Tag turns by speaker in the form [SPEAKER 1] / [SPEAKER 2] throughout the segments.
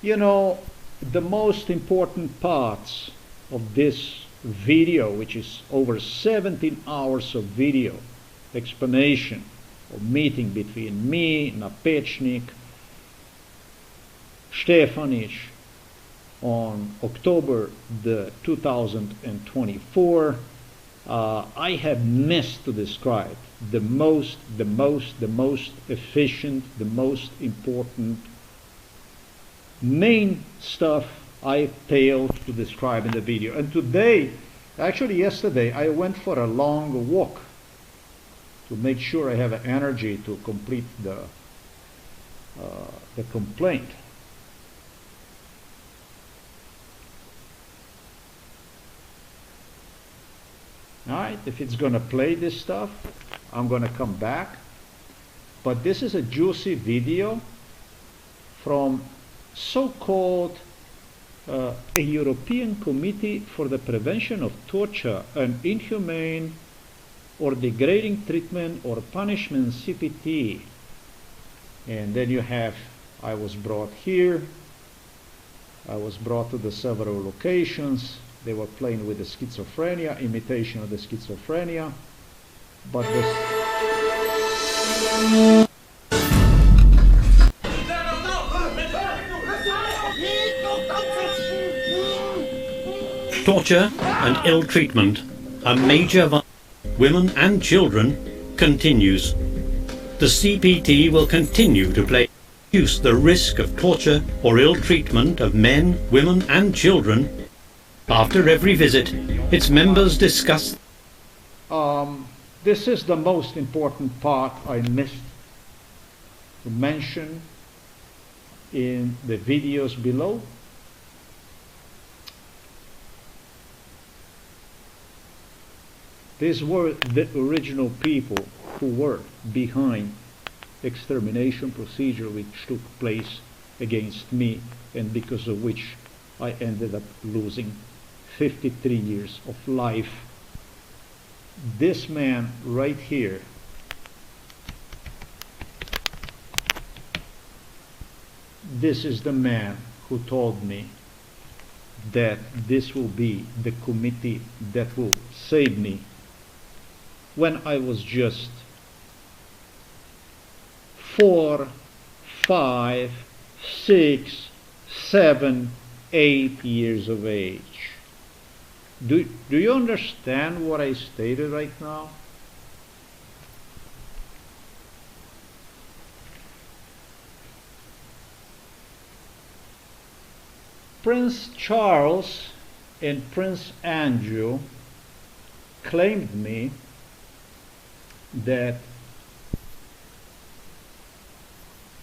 [SPEAKER 1] You know, the most important parts of this video, which is over 17 hours of video explanation of meeting between me, Napečnik, Stefanić on October the 2024, I have missed to describe the most efficient, the most important main stuff I failed to describe in the video. And today, actually yesterday, I went for a long walk to make sure I have energy to complete the complaint. Alright, if it's gonna play this stuff, I'm gonna come back. But this is a juicy video from so-called a European Committee for the Prevention of Torture and Inhumane or Degrading Treatment or Punishment, CPT. And then you have, I was brought here, I was brought to the several locations. They were playing with the schizophrenia, imitation of the schizophrenia, but this
[SPEAKER 2] torture and ill treatment, a major women and children, continues. The CPT will continue to reduce the risk of torture or ill treatment of men, women and children. After every visit, its members discuss.
[SPEAKER 1] This is the most important part I missed to mention in the videos below. These were the original people who were behind extermination procedure which took place against me and because of which I ended up losing 53 years of life. This man right here this is the man who told me that this will be the committee that will save me when I was just 4, 5, 6, 7, 8 years of age. Do you understand what I stated right now? Prince Charles and Prince Andrew claimed me that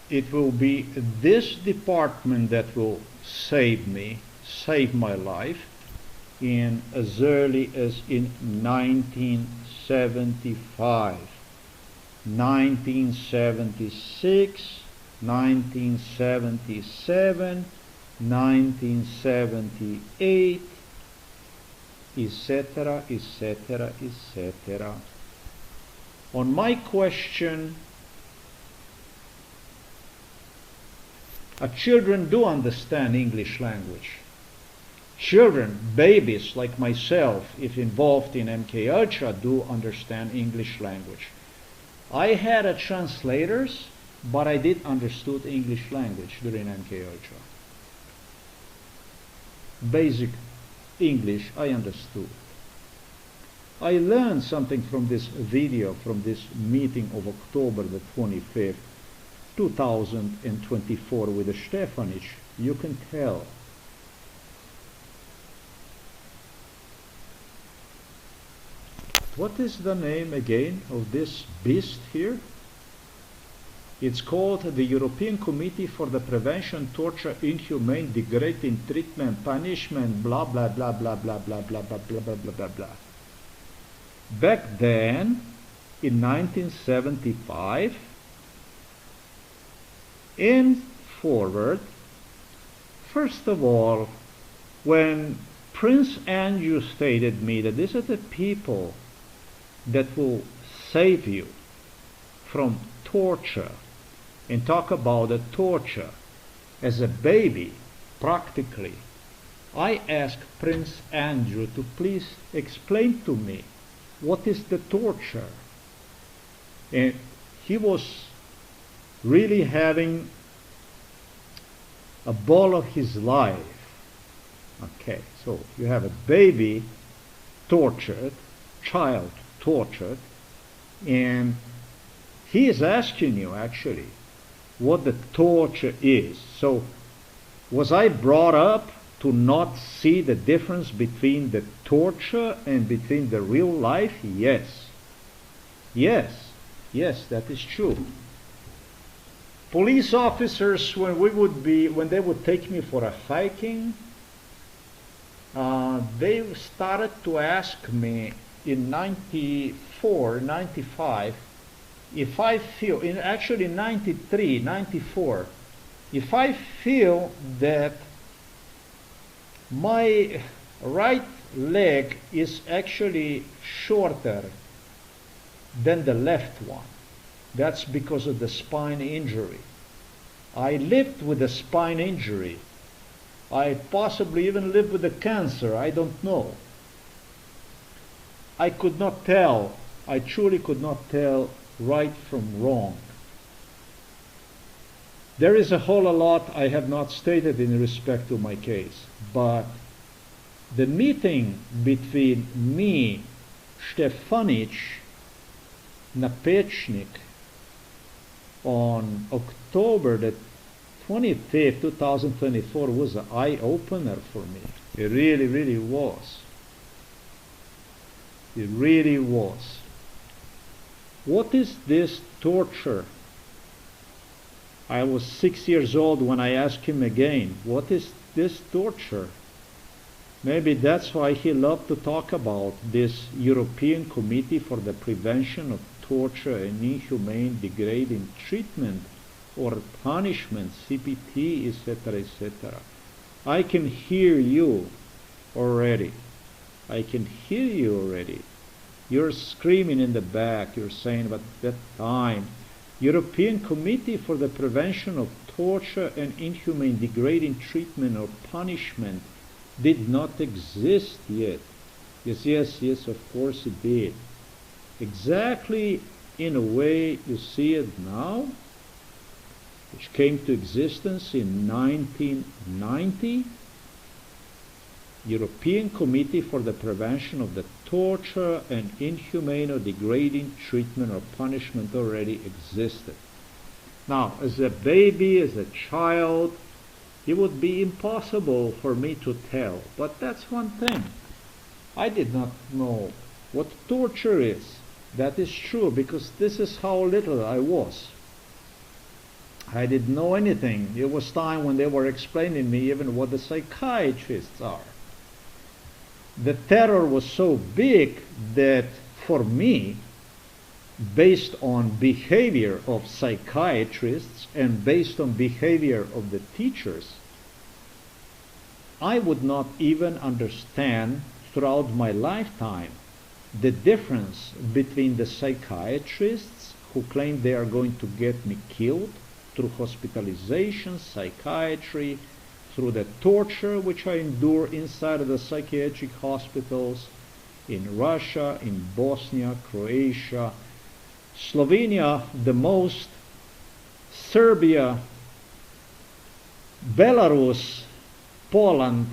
[SPEAKER 1] it will be this department that will save me, save my life, in as early as in 1975, 1976, 1977, 1978, etc., etc., etc. On my question, children do understand English language. Children, babies like myself, if involved in MK Ultra, do understand English language. I had translators, but I did understood English language during MK Ultra. Basic English I understood. I learned something from this video, from this meeting of October the 25th, 2024 with the Stefanić. You can tell. What is the name again of this beast here? It's called the European Committee for the Prevention, Torture, Inhumane, Degrading Treatment, Punishment, blah blah blah blah blah blah blah blah blah blah blah blah blah. Back then, in 1975, and forward, first of all, when Prince Andrew stated me that these are the people that will save you from torture, and talk about the torture as a baby practically, I asked Prince Andrew to please explain to me what is the torture. And he was really having a ball of his life. Okay, so you have a baby tortured, child tortured, and he is asking you actually what the torture is. So was I brought up to not see the difference between the torture and between the real life? Yes. Yes. Yes, that is true. Police officers, when they would take me for a hiking, they started to ask me in 94, 95, if I feel, actually 93, 94, if I feel that my right leg is actually shorter than the left one. That's because of the spine injury. I lived with a spine injury. I possibly even lived with a cancer, I don't know. I could not tell, I truly could not tell right from wrong. There is a whole lot I have not stated in respect to my case, but the meeting between me, Stefanic, Napecnik, on October the 25th, 2024 was an eye-opener for me. It really, really was. It really was. What is this torture? I was 6 years old when I asked him again, what is this torture? Maybe that's why he loved to talk about this European Committee for the Prevention of Torture and Inhumane Degrading Treatment or Punishment, CPT, etc., etc. I can hear you already. I can hear you already. You're screaming in the back. You're saying, but that time, European Committee for the Prevention of Torture and Inhumane Degrading Treatment or Punishment did not exist yet. Yes, yes, yes, of course it did. Exactly in a way you see it now, which came to existence in 1990, European Committee for the Prevention of the Torture and Inhumane or Degrading Treatment or Punishment already existed. Now, as a baby, as a child, it would be impossible for me to tell, but that's one thing. I did not know what torture is. That is true, because this is how little I was. I didn't know anything. It was time when they were explaining me even what the psychiatrists are. The terror was so big that for me, based on behavior of psychiatrists and based on behavior of the teachers, I would not even understand throughout my lifetime the difference between the psychiatrists who claim they are going to get me killed through hospitalization, psychiatry, through the torture which I endure inside of the psychiatric hospitals in Russia, in Bosnia, Croatia, Slovenia, the most, Serbia, Belarus, Poland,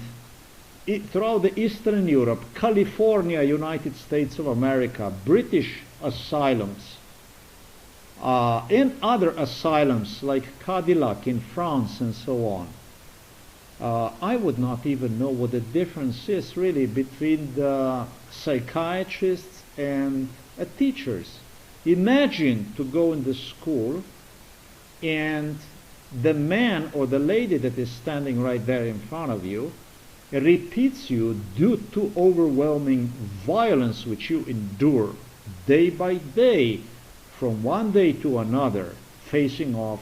[SPEAKER 1] throughout the Eastern Europe, California, United States of America, British asylums, and other asylums like Cadillac in France and so on. I would not even know what the difference is really between the psychiatrists and teachers. Imagine to go in the school and the man or the lady that is standing right there in front of you repeats you due to overwhelming violence which you endure day by day, from one day to another, facing off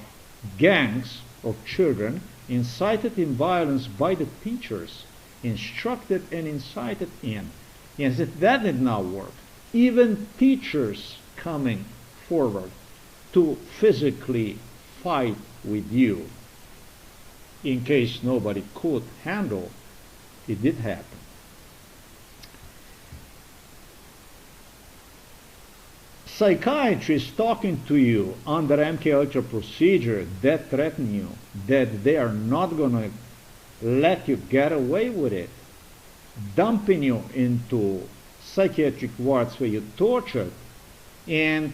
[SPEAKER 1] gangs of children incited in violence by the teachers, instructed and incited in. Yes, that did not work. Even teachers coming forward to physically fight with you. in case nobody could handle, it did happen. Psychiatrists talking to you under MK Ultra procedure that threaten you, that they are not going to let you get away with it, dumping you into psychiatric wards where you're tortured, and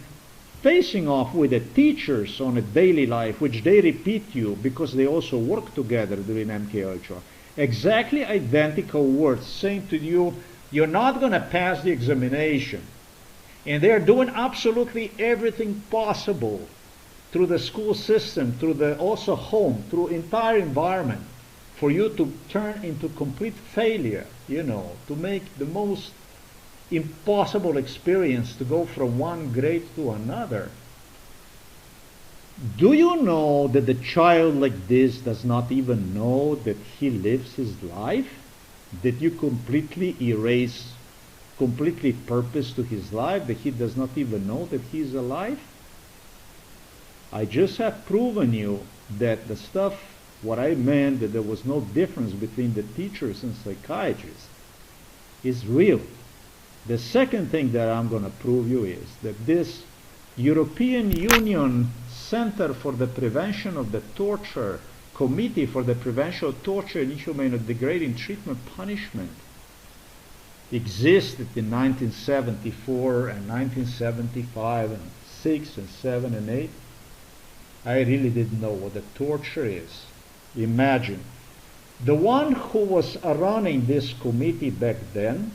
[SPEAKER 1] facing off with the teachers on a daily life, which they repeat you because they also work together during MK Ultra. Exactly identical words saying to you, you're not going to pass the examination. And they're doing absolutely everything possible through the school system, through the also home, through entire environment, for you to turn into complete failure, you know, to make the most impossible experience to go from one grade to another. Do you know that the child like this does not even know that he lives his life? That you completely erase, completely purpose to his life, that he does not even know that he's alive? I just have proven you that the stuff, what I meant, that there was no difference between the teachers and psychiatrists, is real. The second thing that I'm going to prove you is that this European Union Center for the Prevention of the Torture, Committee for the Prevention of Torture, Inhuman, and Degrading Treatment, Punishment, existed in 1974 and 1975 and 6 and 7 and 8. I really didn't know what the torture is. Imagine. The one who was running this committee back then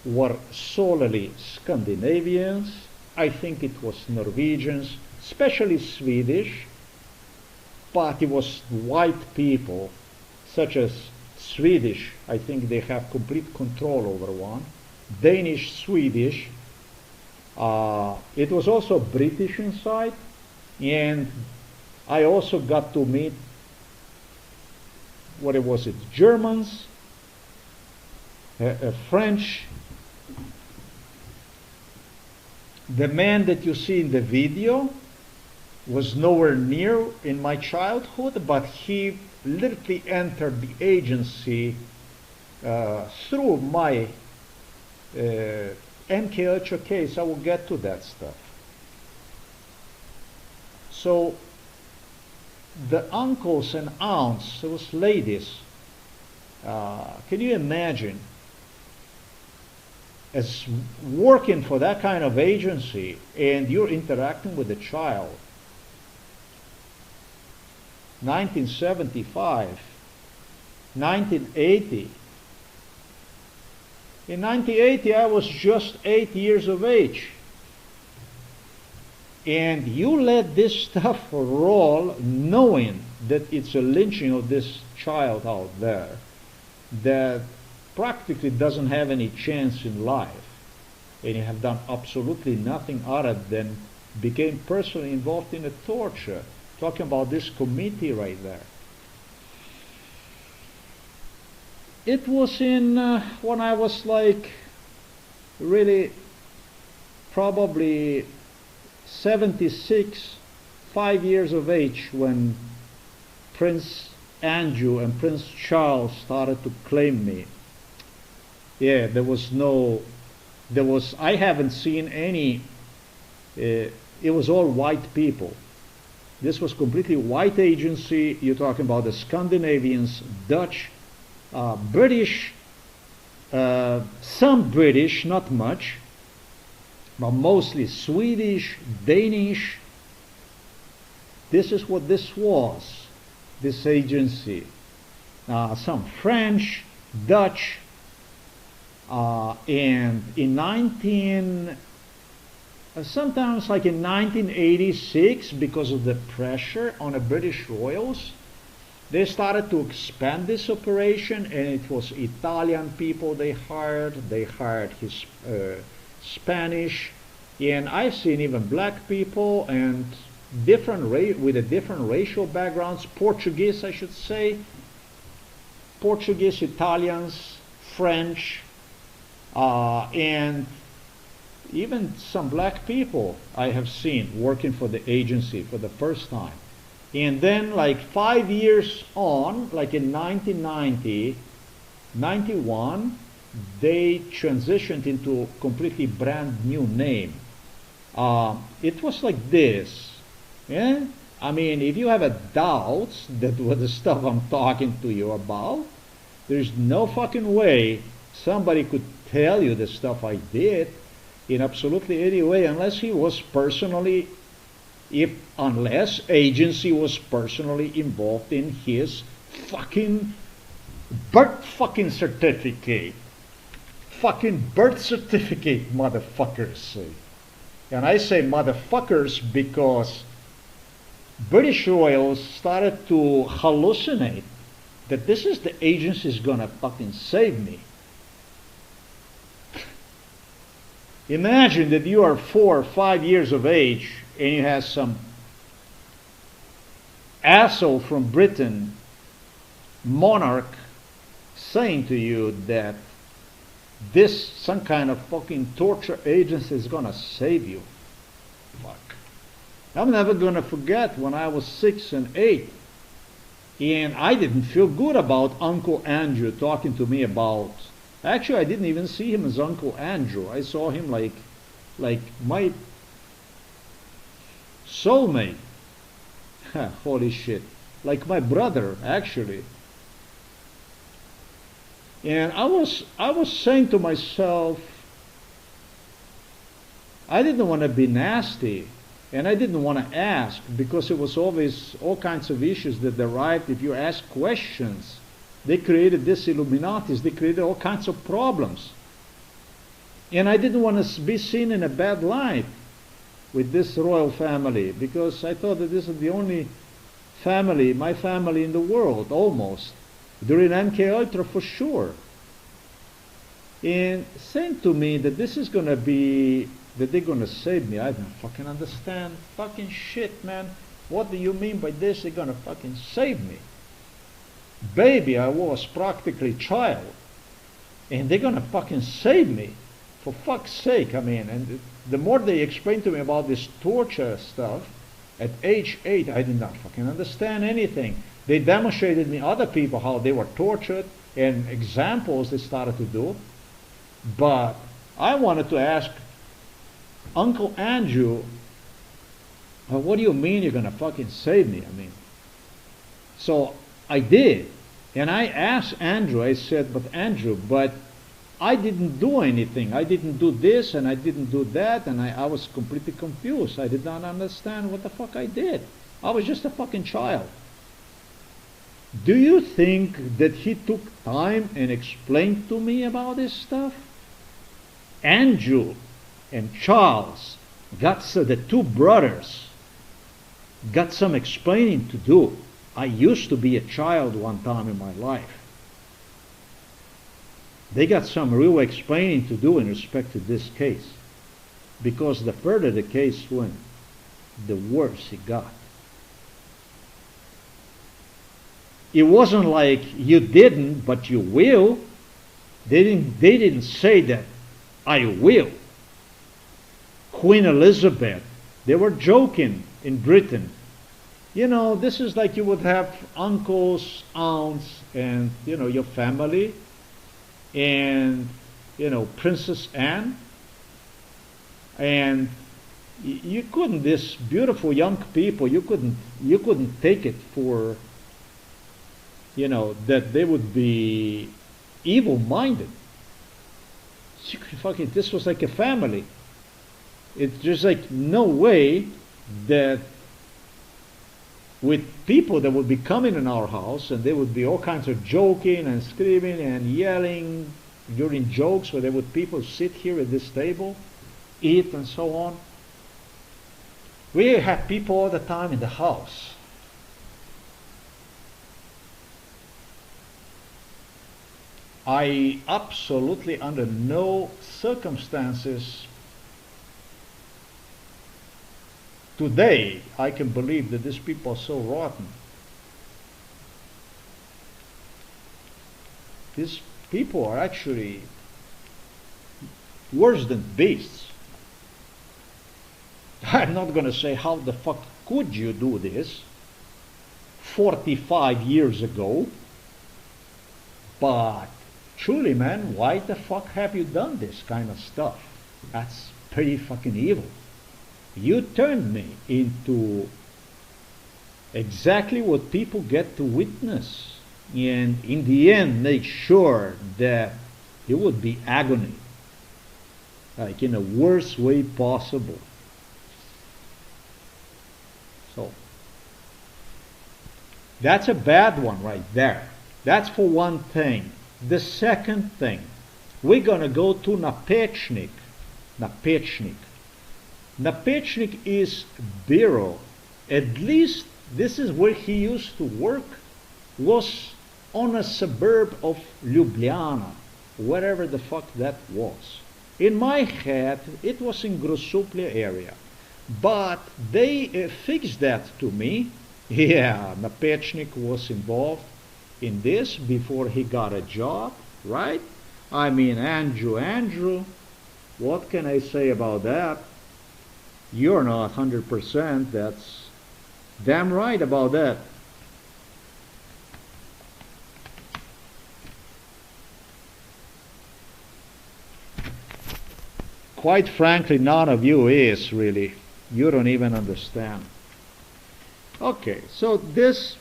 [SPEAKER 1] were solely Scandinavians. I think it was Norwegians, especially Swedish, but it was white people, such as Swedish. I think they have complete control over one. Danish, Swedish. It was also British inside, and I also got to meet, what was it, Germans, French. The man that you see in the video was nowhere near in my childhood, but he literally entered the agency through my MK Ultra case. I will get to that stuff. So the uncles and aunts, those ladies, can you imagine, as working for that kind of agency, and you're interacting with a child? 1975, 1980. In 1980, I was just 8 years of age. And you let this stuff roll, knowing that it's a lynching of this child out there that practically doesn't have any chance in life, and you have done absolutely nothing other than became personally involved in the torture. Talking about this committee right there. It was in when I was like really probably 76, 5 years of age, when Prince Andrew and Prince Charles started to claim me. Yeah, I haven't seen any, it was all white people. This was completely white agency. You're talking about the Scandinavians, Dutch, British, some British, not much, but mostly Swedish, Danish. This is what this was, this agency. Some French, Dutch, and in sometimes like in 1986, because of the pressure on the British royals, they started to expand this operation, and it was Italian people they hired his Spanish, and I've seen even black people and with different racial backgrounds, Portuguese, I should say, Portuguese, Italians, French, and even some black people I have seen working for the agency for the first time. And then like 5 years on, like in 1990, 91, they transitioned into a completely brand new name. It was like this. Yeah? I mean, if you have a doubts that what the stuff I'm talking to you about, there's no fucking way somebody could tell you the stuff I did in absolutely any way unless he was personally, unless agency was personally involved in his fucking birth fucking certificate. Fucking birth certificate, motherfuckers. And I say motherfuckers because British royals started to hallucinate that this is the agency's gonna fucking save me. Imagine that you are 4 or 5 years of age and you have some asshole from Britain, monarch, saying to you that this some kind of fucking torture agency is gonna save you. Fuck. I'm never gonna forget when I was 6 and 8 and I didn't feel good about Uncle Andrew talking to me about, actually I didn't even see him as Uncle Andrew. I saw him like my soulmate. Holy shit. Like my brother, actually. And I was saying to myself, I didn't want to be nasty, and I didn't want to ask, because it was always all kinds of issues that derived if you ask questions. They created this Illuminatis, they created all kinds of problems. And I didn't want to be seen in a bad light with this royal family, because I thought that this is the only family, my family in the world, almost. During MK Ultra for sure. And saying to me that this is gonna be, that they're gonna save me, I don't fucking understand fucking shit, man. What do you mean by this? They're gonna fucking save me. Baby, I was practically child. And they're gonna fucking save me. For fuck's sake, I mean, and the more they explained to me about this torture stuff, at age 8, I did not fucking understand anything. They demonstrated me other people how they were tortured and examples they started to do. But I wanted to ask Uncle Andrew, what do you mean you're gonna fucking save me? I mean, so I did. And I asked Andrew, I said, but Andrew, but I didn't do anything. I didn't do this and I didn't do that, and I was completely confused. I did not understand what the fuck I did. I was just a fucking child. Do you think that he took time and explained to me about this stuff? Andrew and Charles got the two brothers got some explaining to do. I used to be a child one time in my life. They got some real explaining to do in respect to this case, because the further the case went, the worse it got. It wasn't like you didn't, but you will. They didn't say that, I will. Queen Elizabeth, they were joking in Britain. You know, this is like you would have uncles, aunts, and, you know, your family, and, you know, Princess Anne. And you couldn't, this beautiful young people, you couldn't take it for, you know, that they would be evil-minded. Fucking, this was like a family. It's just like no way that with people that would be coming in our house and there would be all kinds of joking and screaming and yelling during jokes, where there would people sit here at this table, eat and so on. We have people all the time in the house. I absolutely, under no circumstances today, I can believe that these people are so rotten. These people are actually worse than beasts. I'm not going to say how the fuck could you do this, 45 years ago. But truly, man, why the fuck have you done this kind of stuff? That's pretty fucking evil. You turned me into exactly what people get to witness, and in the end make sure that it would be agony, like in the worst way possible. So that's a bad one right there. That's for one thing. The second thing, we're gonna go to Napečnik. Napečnik is bureau. At least this is where he used to work, was on a suburb of Ljubljana, wherever the fuck that was. In my head, it was in Grosuplje area. But they fixed that to me. Yeah, Napečnik was involved in this before he got a job, right? I mean, Andrew, what can I say about that? You're not 100%, that's damn right about that. Quite frankly, none of you is really. You don't even understand. Okay, so this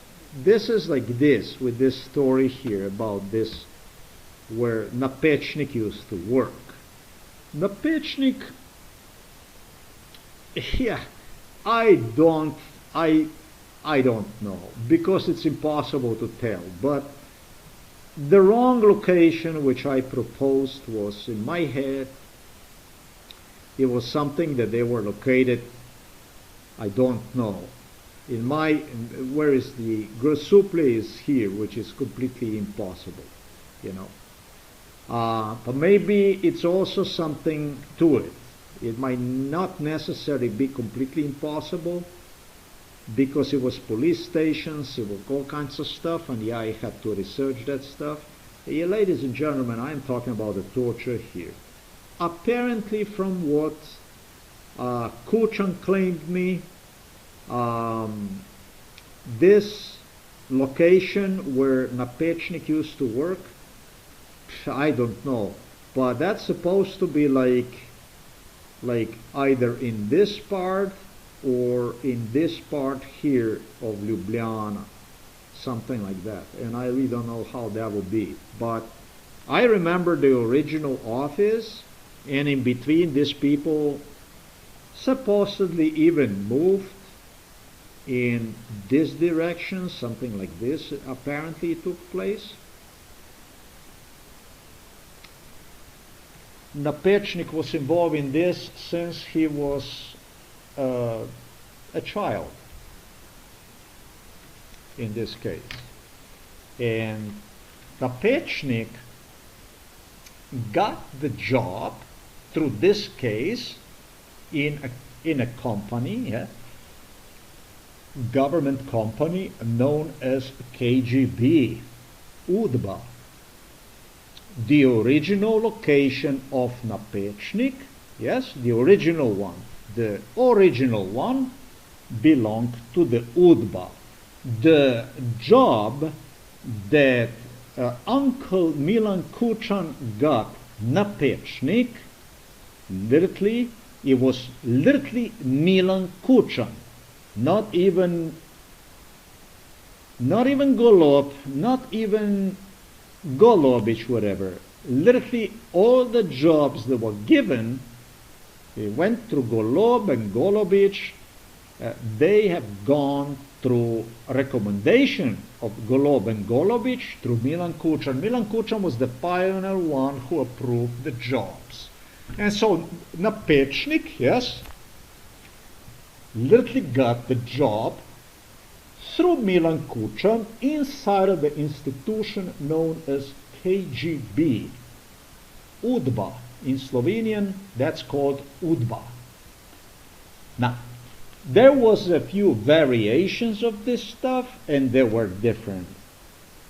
[SPEAKER 1] is like this, with this story here about this, where Napečnik used to work. Napečnik, yeah, I don't know, because it's impossible to tell, but the wrong location which I proposed was in my head. It was something that they were located, I don't know. In my, where is the Grosuplje is here, which is completely impossible, you know. But maybe it's also something to it. It might not necessarily be completely impossible, because it was police stations, it was all kinds of stuff, and yeah, I had to research that stuff. Yeah, ladies and gentlemen, I'm talking about the torture here. Apparently, from what KUČAN claimed me, this location where Napečnik used to work, I don't know, but that's supposed to be like either in this part or in this part here of Ljubljana, something like that, and I really don't know how that would be. But I remember the original office, and in between these people supposedly even moved in this direction, something like this apparently took place. Napečnik was involved in this since he was a child, in this case. And Napečnik got the job through this case in a company, yeah, government company known as KGB, UDBA. The original location of Napečnik, yes, the original one belonged to the UDBA. The job that Uncle Milan KUČAN got Napečnik, literally, it was literally Milan KUČAN, not even GOLOB, not even GOLOBIČ, whatever. Literally all the jobs that were given, they went through GOLOB and GOLOBIČ. They have gone through recommendation of GOLOB and GOLOBIČ through Milan KUČAN. Milan KUČAN was the pioneer one who approved the jobs. And so Napečnik, yes, literally got the job through Milan KUČAN inside of the institution known as KGB. UDBA. In Slovenian, that's called UDBA. Now, there was a few variations of this stuff, and they were different.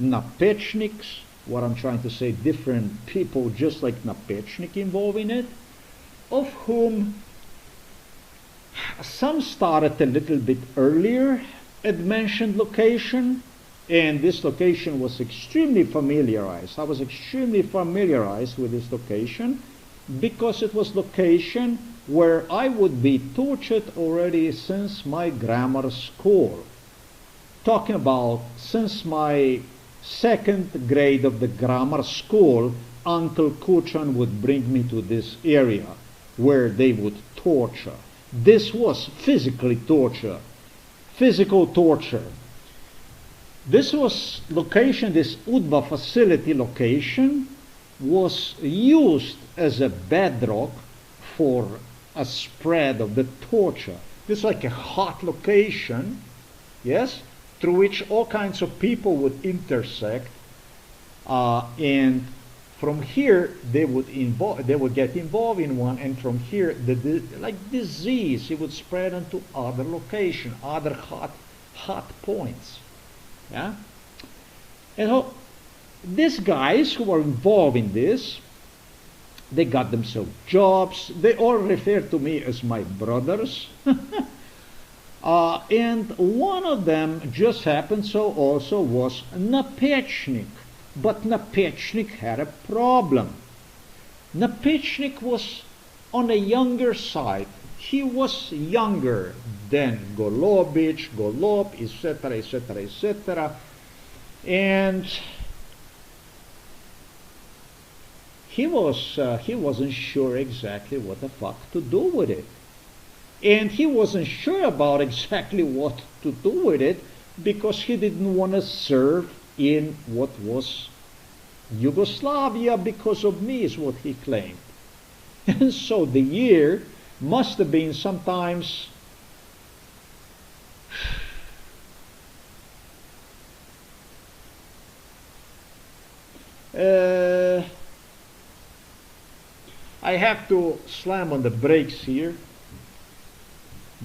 [SPEAKER 1] Napečniks, what I'm trying to say, different people just like Napečnik involved in it, of whom some started a little bit earlier, at mentioned location, and this location was extremely familiarized. I was extremely familiarized with this location because it was location where I would be tortured already since my grammar school. Talking about since my second grade of the grammar school, Uncle KUČAN would bring me to this area where they would torture. This was physically torture, physical torture. This was location, this UDBA facility location was used as a bedrock for a spread of the torture. This is like a hot location, yes, through which all kinds of people would intersect, and from here they would get involved in one, and from here like disease, it would spread into other location, other hot points. Yeah, and so these guys who were involved in this, they got themselves jobs. They all refer to me as my brothers. And one of them just happened so also was Napečnik. But Napečnik had a problem. Napečnik was on a younger side. He was younger than GOLOBIČ, GOLOB, etc., etc., etc. And he wasn't sure exactly what the fuck to do with it. And he wasn't sure about exactly what to do with it because he didn't want to serve in what was Yugoslavia because of me, is what he claimed. And so the year must have been sometimes I have to slam on the brakes here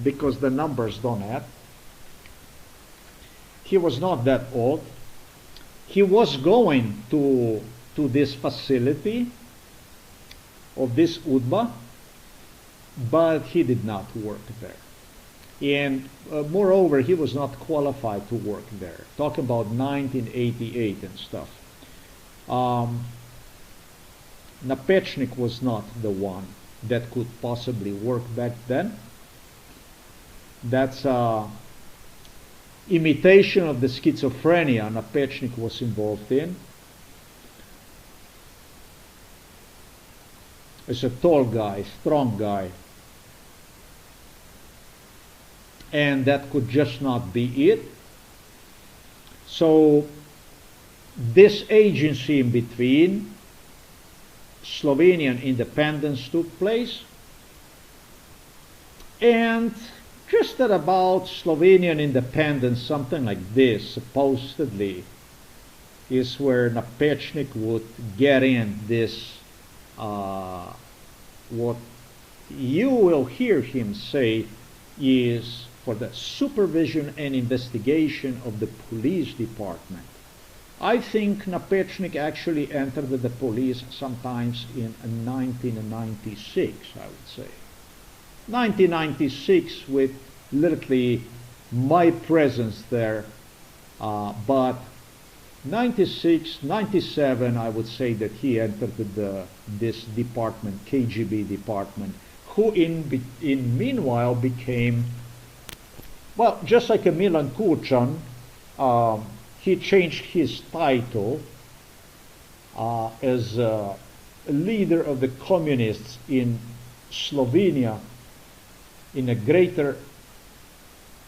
[SPEAKER 1] because the numbers don't add. He was not that old. He was going to this facility of this UDBA, but he did not work there. And moreover, he was not qualified to work there. Talking about 1988 and stuff. Napečnik was not the one that could possibly work back then. That's imitation of the schizophrenia Napečnik was involved in. As a tall guy, strong guy. And that could just not be it. So this agency in between, Slovenian independence took place, and just at about Slovenian independence, something like this, supposedly, is where Napečnik would get in this, what you will hear him say is for the supervision and investigation of the police department. I think Napečnik actually entered the police sometimes in 1996, I would say. 1996 with literally my presence there, but 96, 97, I would say that he entered this department, KGB department, who in meanwhile became, well, just like a Milan KUČAN, he changed his title as a leader of the communists in Slovenia, in a greater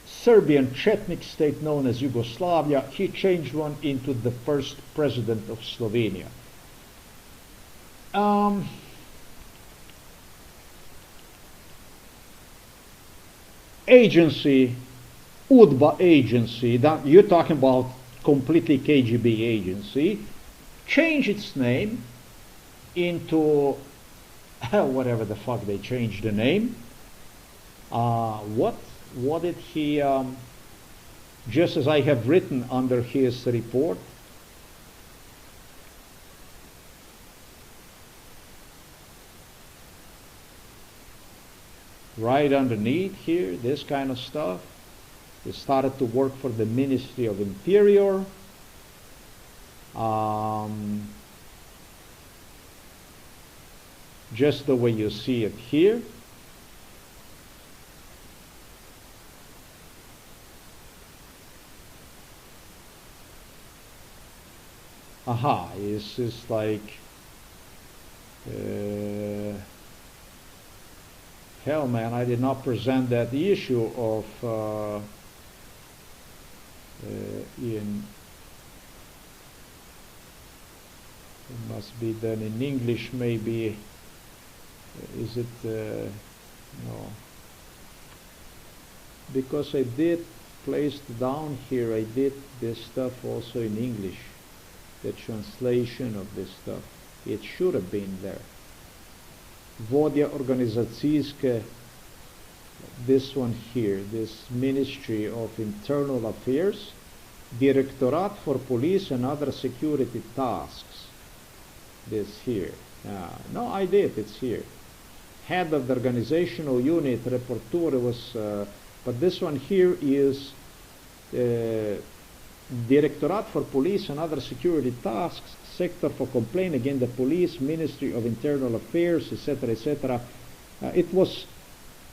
[SPEAKER 1] Serbian Chetnik state known as Yugoslavia. He changed one into the first president of Slovenia. Agency, UDBA agency, that you're talking about completely KGB agency, changed its name into whatever the fuck they changed the name. What did he, just as I have written under his report, right underneath here, this kind of stuff. He started to work for the Ministry of Interior. Just the way you see it here. Aha, it's just like hell, man, I did not present that issue of it must be done in English, maybe. Is it no, because I did place down here, I did this stuff also in English, the translation of this stuff. It should have been there. Vodja organizacijske, this one here, this Ministry of Internal Affairs, Directorate for Police and Other Security Tasks. This here. No, I did, it's here. Head of the organizational unit, rapporteur was, but this one here is Directorate for Police and Other Security Tasks, Sector for Complaint against the Police, Ministry of Internal Affairs, etc., etc. It was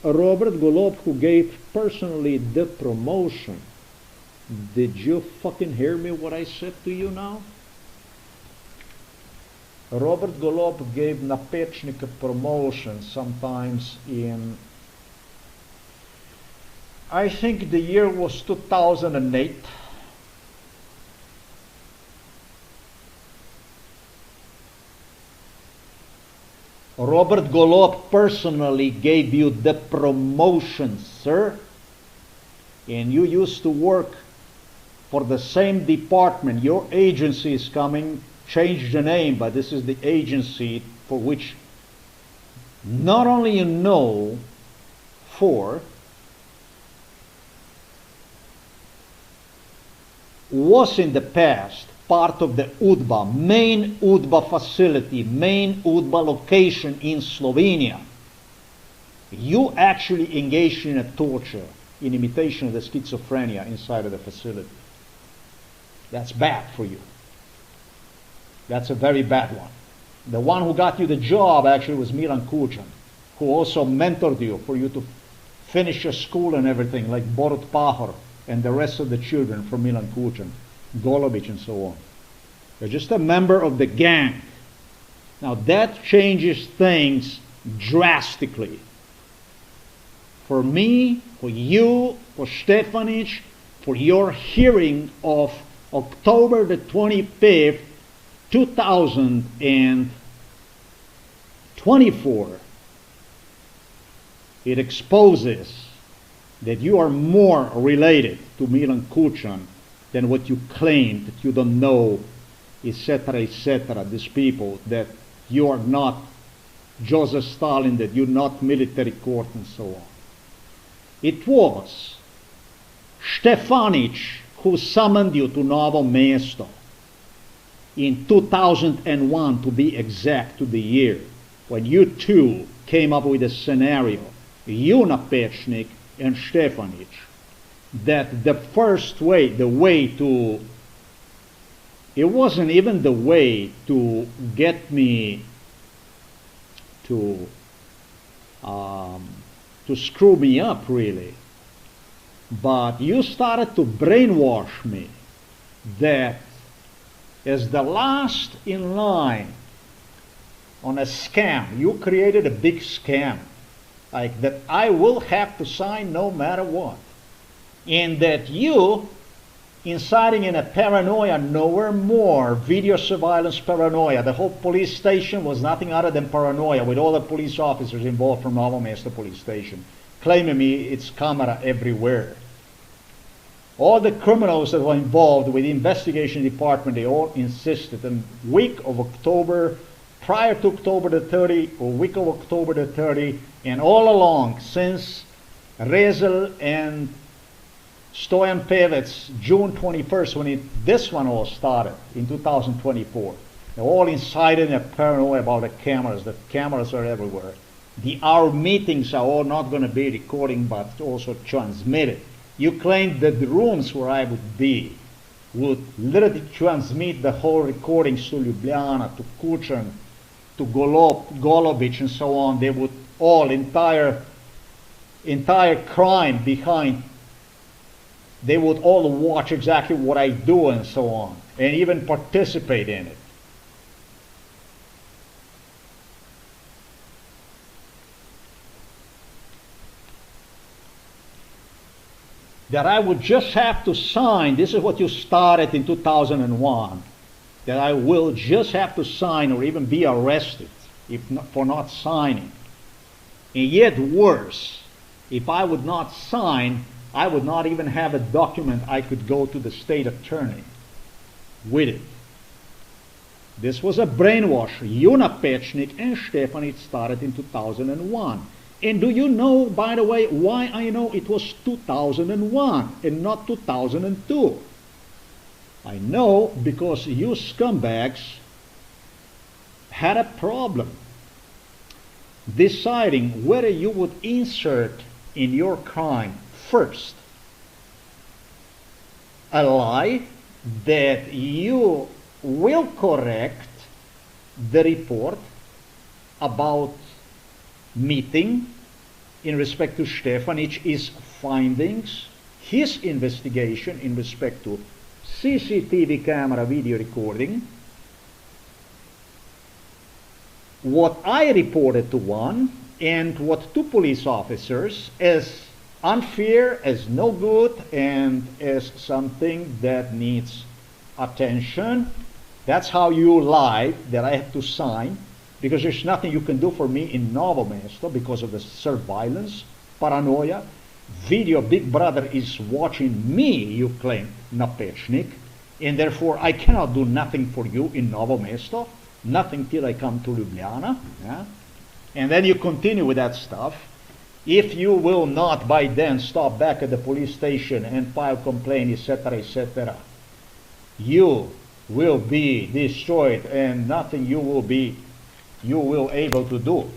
[SPEAKER 1] Robert Golob who gave personally the promotion. Did you fucking hear me what I said to you now? Robert Golob gave NAPEČNIK a promotion sometimes in, I think the year was 2008. Robert Golob personally gave you the promotion, sir. And you used to work for the same department. Your agency is coming, changed the name, but this is the agency for which not only you know for, was in the past part of the UDBA, main UDBA facility, main UDBA location in Slovenia. You actually engaged in a torture in imitation of the schizophrenia inside of the facility. That's bad for you. That's a very bad one. The one who got you the job actually was Milan KUČAN, who also mentored you for you to finish your school and everything, like Borut Pahor and the rest of the children from Milan KUČAN, GOLOBIČ and so on. You're just a member of the gang. Now that changes things drastically. For me, for you, for Stefanić, for your hearing of October the 25th, 2024, it exposes that you are more related to Milan KUČAN than what you claim, that you don't know, etc., etc., these people, that you are not Joseph Stalin, that you're not military court, and so on. It was Stefanić who summoned you to Novo Mesto in 2001, to be exact, to the year, when you two came up with a scenario, you, NAPEČNIK, and Stefanić, that the first way, the way to, it wasn't even the way to get me to screw me up, really, but you started to brainwash me that as the last in line on a scam, you created a big scam, like that I will have to sign no matter what, and that you, inciting in a paranoia, nowhere more, video surveillance paranoia. The whole police station was nothing other than paranoia, with all the police officers involved from Novo Mesto police station, claiming me it's camera everywhere. All the criminals that were involved with the investigation department, they all insisted. And week of October, prior to October the 30, or week of October the 30, and all along since Rezel and Stoyan Pevec, June 21st, when this one all started in 2024. They're all incited in a paranoia about the cameras. The cameras are everywhere. Our meetings are all not going to be recording, but also transmitted. You claimed that the rooms where I would be would literally transmit the whole recordings to Ljubljana, to KUČAN, to GOLOBIČ, and so on. They would all, entire crime behind, they would all watch exactly what I do and so on, and even participate in it. That I would just have to sign, this is what you started in 2001, that I will just have to sign or even be arrested for not signing. And yet worse, if I would not sign, I would not even have a document I could go to the state attorney with it. This was a brainwash. NAPEČNIK and Stefanić started in 2001. And do you know, by the way, why I know it was 2001 and not 2002? I know because you scumbags had a problem deciding whether you would insert in your crime first a lie that you will correct the report about meeting in respect to Stefanić's findings, his investigation in respect to CCTV camera video recording, what I reported to one and what two police officers as unfair, as no good, and as something that needs attention. That's how you lied, that I had to sign, because there's nothing you can do for me in Novo Mesto because of the surveillance, paranoia. Video Big Brother is watching me, you claim, NAPEČNIK, and therefore I cannot do nothing for you in Novo Mesto, nothing till I come to Ljubljana. Yeah? And then you continue with that stuff. If you will not by then stop back at the police station and file complaint, etc., you will be destroyed and nothing you will able to do.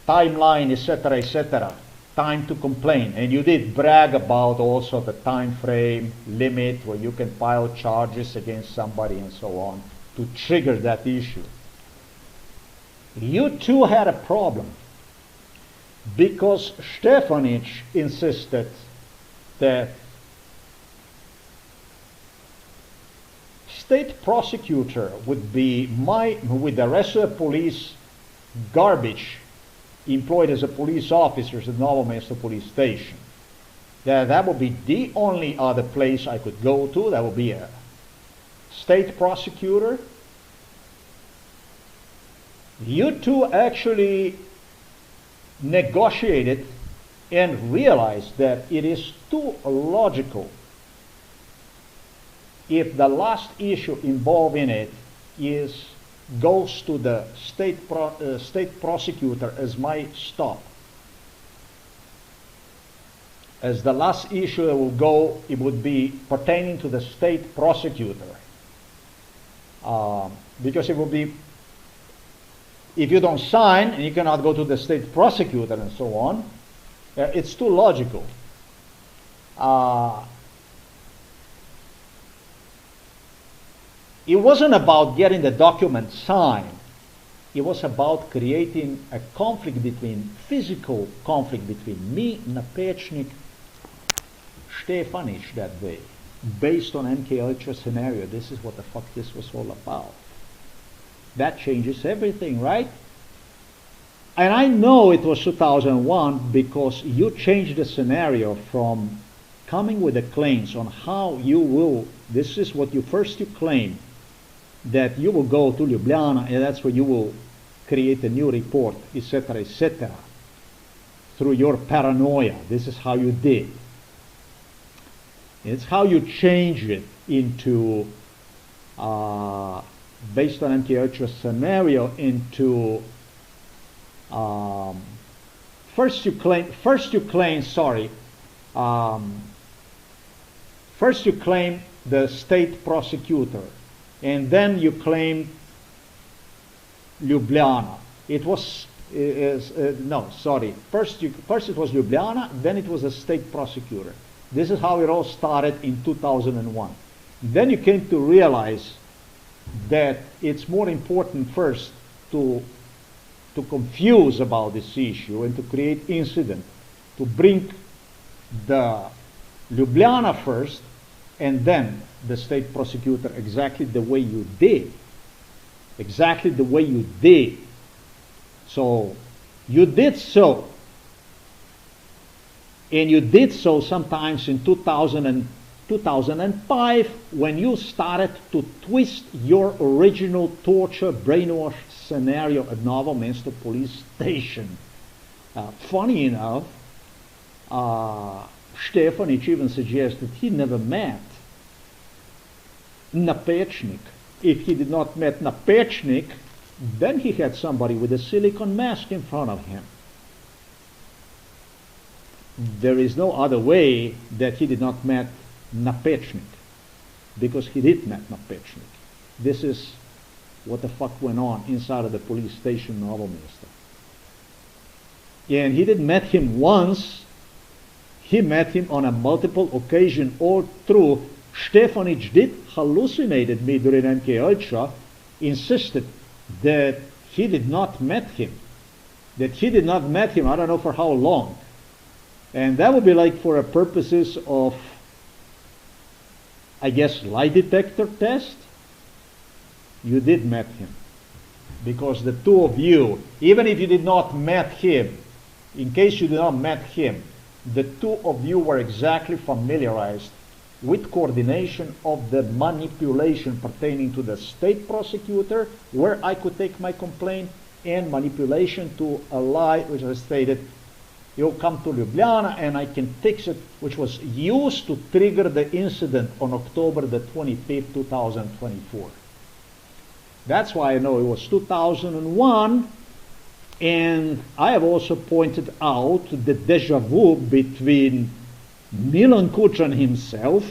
[SPEAKER 1] Timeline, etc., time to complain. And you did brag about also the time frame limit where you can file charges against somebody and so on to trigger that issue. You too had a problem because Stefanić insisted that state prosecutor would be with the rest of the police garbage employed as a police officer at the Novo Mesto police station. That would be the only other place I could go to. That would be a state prosecutor. You two actually negotiated and realized that it is too logical if the last issue involved in it goes to the state prosecutor as my stop. As the last issue that will go, it would be pertaining to the state prosecutor. Because it will be, if you don't sign and you cannot go to the state prosecutor and so on, it's too logical. It wasn't about getting the document signed. It was about creating a physical conflict between me, NAPEČNIK, Stefanić that day, based on MKLJ scenario. This is what the fuck this was all about. That changes everything, right? And I know it was 2001 because you changed the scenario from coming with the claims on how you will, this is what you claim, that you will go to Ljubljana and that's where you will create a new report, etc., through your paranoia. This is how you did. It's how you change it into, based on MKLJ scenario, into, first you claim the state prosecutor, and then you claim Ljubljana. It was, no, sorry. First it was Ljubljana, then it was a state prosecutor. This is how it all started in 2001. Then you came to realize that it's more important first to confuse about this issue and to create incident, to bring the Ljubljana first and then the state prosecutor exactly the way you did. Exactly the way you did. So you did so. And you did so sometimes in 2005 when you started to twist your original torture brainwash scenario at Novo Mesto police station. Funny enough, Stefanić even suggested he never met Napečnik. If he did not met Napečnik, then he had somebody with a silicone mask in front of him. There is no other way that he did not met Napečnik, because he did met Napečnik. This is what the fuck went on inside of the police station in Novo Mesto. And he didn't met him once, he met him on a multiple occasion all through. Stefanić did hallucinated me during MK insisted that he did not met him. That he did not met him, I don't know for how long. And that would be like for a purposes of, I guess, lie detector test. You did met him. Because the two of you, even if you did not met him, in case you did not met him, the two of you were exactly familiarized with coordination of the manipulation pertaining to the state prosecutor, where I could take my complaint, and manipulation to a lie which I stated, you'll come to Ljubljana and I can fix it, which was used to trigger the incident on October the 25th, 2024. That's why I know it was 2001, and I have also pointed out the deja vu between Milan KUČAN himself,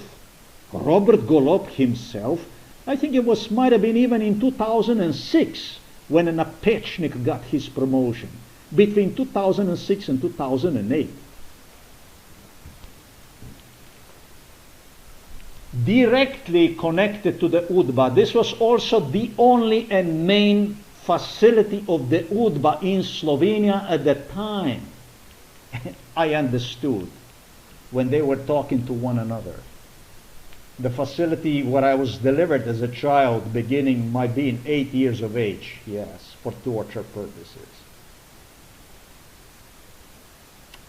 [SPEAKER 1] Robert GOLOB himself. I think it might have been even in 2006 when Napečnik got his promotion, between 2006 and 2008. Directly connected to the UDBA, this was also the only and main facility of the UDBA in Slovenia at the time. I understood when they were talking to one another. The facility where I was delivered as a child, beginning my being 8 years of age, yes, for torture purposes.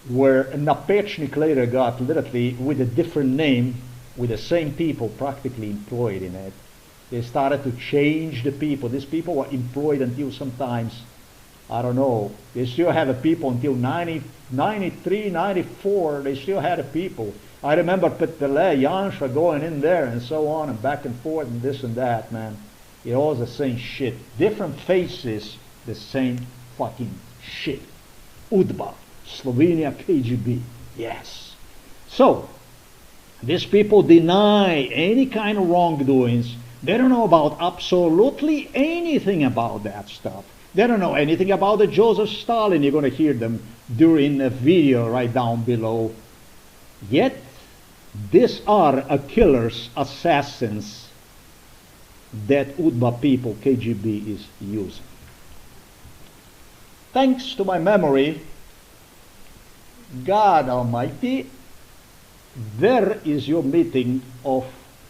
[SPEAKER 1] Where Napečnik later got literally with a different name, with the same people practically employed in it. They started to change the people. These people were employed until sometimes, I don't know, they still had the people until 93, 94, they still had the people. I remember Petele, Jansha going in there and so on and back and forth and this and that, man. It all the same shit. Different faces, the same fucking shit. UDBA, Slovenia KGB, yes. So, these people deny any kind of wrongdoings. They don't know about absolutely anything about that stuff. They don't know anything about the Joseph Stalin. You're going to hear them during a video right down below. Yet, these are killers, assassins that UDBA people, KGB, is using. Thanks to my memory, God Almighty, there is your meeting of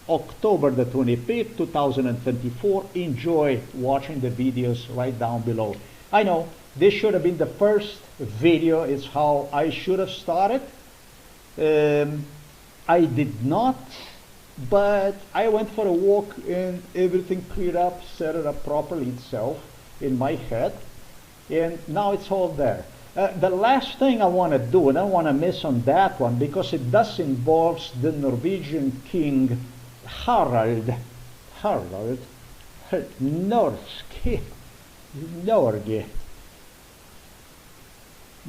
[SPEAKER 1] October the 25th, 2024. Enjoy watching the videos right down below. I know this should have been the first video. It's how I should have started. I did not, but I went for a walk and everything cleared up, set it up properly itself in my head, and now it's all there. The last thing I want to do, and I want to miss on that one, because it does involves the Norwegian king Harald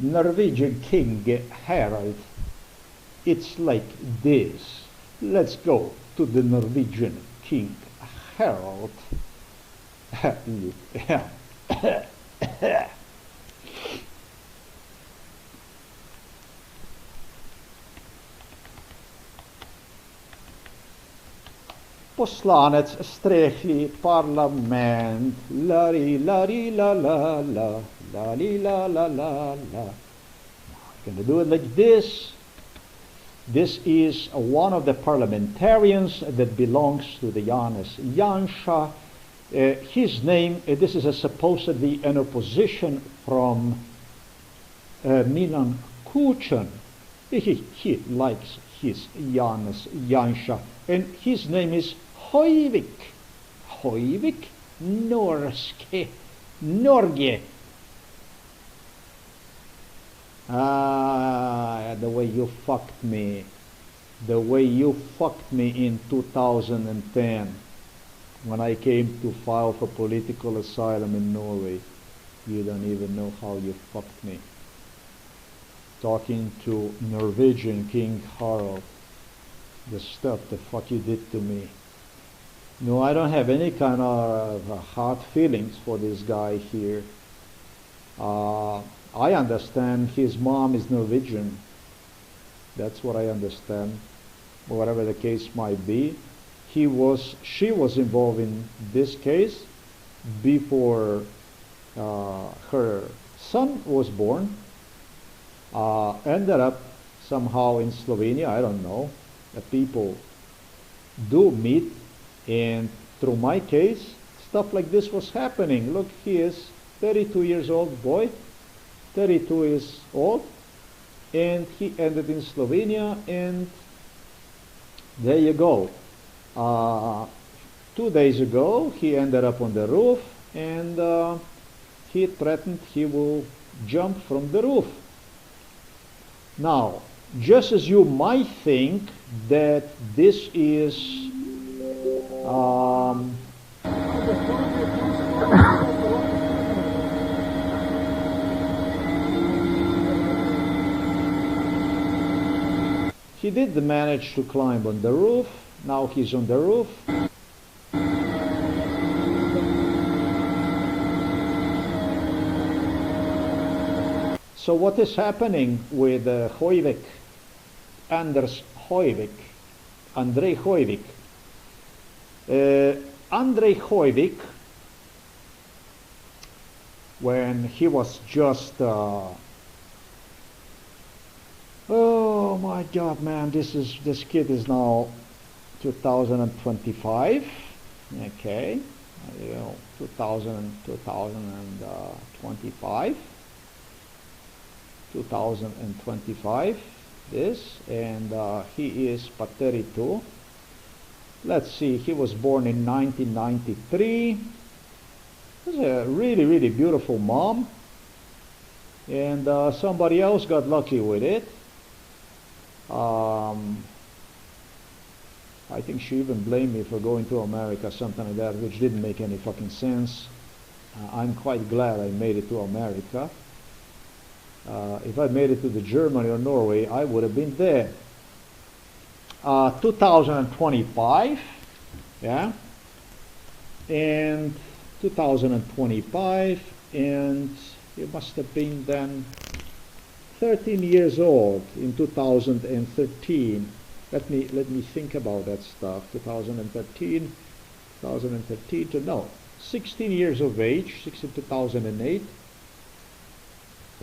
[SPEAKER 1] Norwegian king Harald. It's like this. Let's go to the Norwegian king Harald. poslanec strechi parlament, la-ri, la-ri, la-la, la, la-ri, la-la, la-la. I'm gonna do it like this. This is one of the parliamentarians that belongs to the Janez Janša. His name, this is supposedly an opposition from Milan KUČAN. He likes his Janez Janša, and his name is HOIVIK. HOIVIK Norske, Norge. The way you fucked me. The way you fucked me in 2010 when I came to file for political asylum in Norway. You don't even know how you fucked me. Talking to Norwegian King Harald. The stuff the fuck you did to me. No, I don't have any kind of hard feelings for this guy here. I understand his mom is Norwegian. That's what I understand. Whatever the case might be, she was involved in this case before her son was born. Ended up somehow in Slovenia, I don't know. The people do meet, and through my case, stuff like this was happening. Look, he is 32 years old boy. 32 years old, and he ended in Slovenia, and there you go. 2 days ago he ended up on the roof, and he threatened he will jump from the roof. Now, just as you might think that this is he did manage to climb on the roof. Now he's on the roof. So what is happening with HOIVIK, Anders HOIVIK, ANDREJ HOIVIK? ANDREJ HOIVIK, when he was just oh my God, man! This kid is now 2025. Okay, 2025. This, and he is 32. Let's see. He was born in 1993. He's a really, really beautiful mom, and somebody else got lucky with it. I think she even blamed me for going to America, something like that, which didn't make any fucking sense. I'm quite glad I made it to America. If I made it to the Germany or Norway, I would have been there. 2025, yeah, and 2025, and you must have been then 13 years old in 2013. Let me think about that stuff. 2013 to no, 16 years of age, 2008.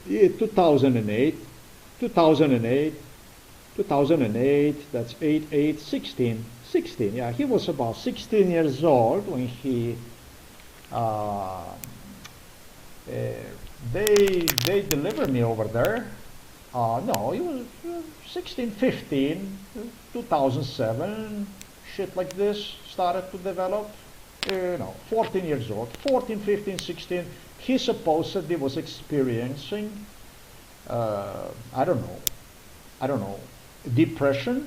[SPEAKER 1] Yeah, 2008, that's 16, yeah, he was about 16 years old when he, they delivered me over there. No, he was 16, 15, 2007, shit like this started to develop. 14 years old, 14, 15, 16, he supposedly was experiencing, I don't know, depression,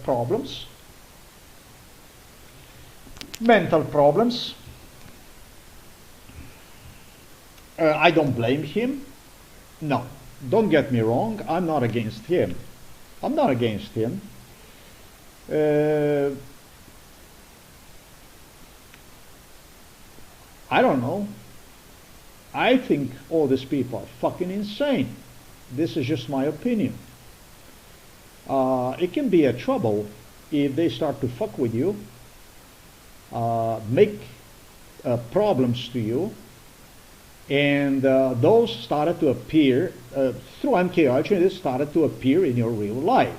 [SPEAKER 1] problems, mental problems. I don't blame him. No, don't get me wrong, I'm not against him. I'm not against him. I don't know. I think all these people are fucking insane. This is just my opinion. It can be a trouble if they start to fuck with you, make problems to you, and those started to appear through MKUltra. They started to appear in your real life.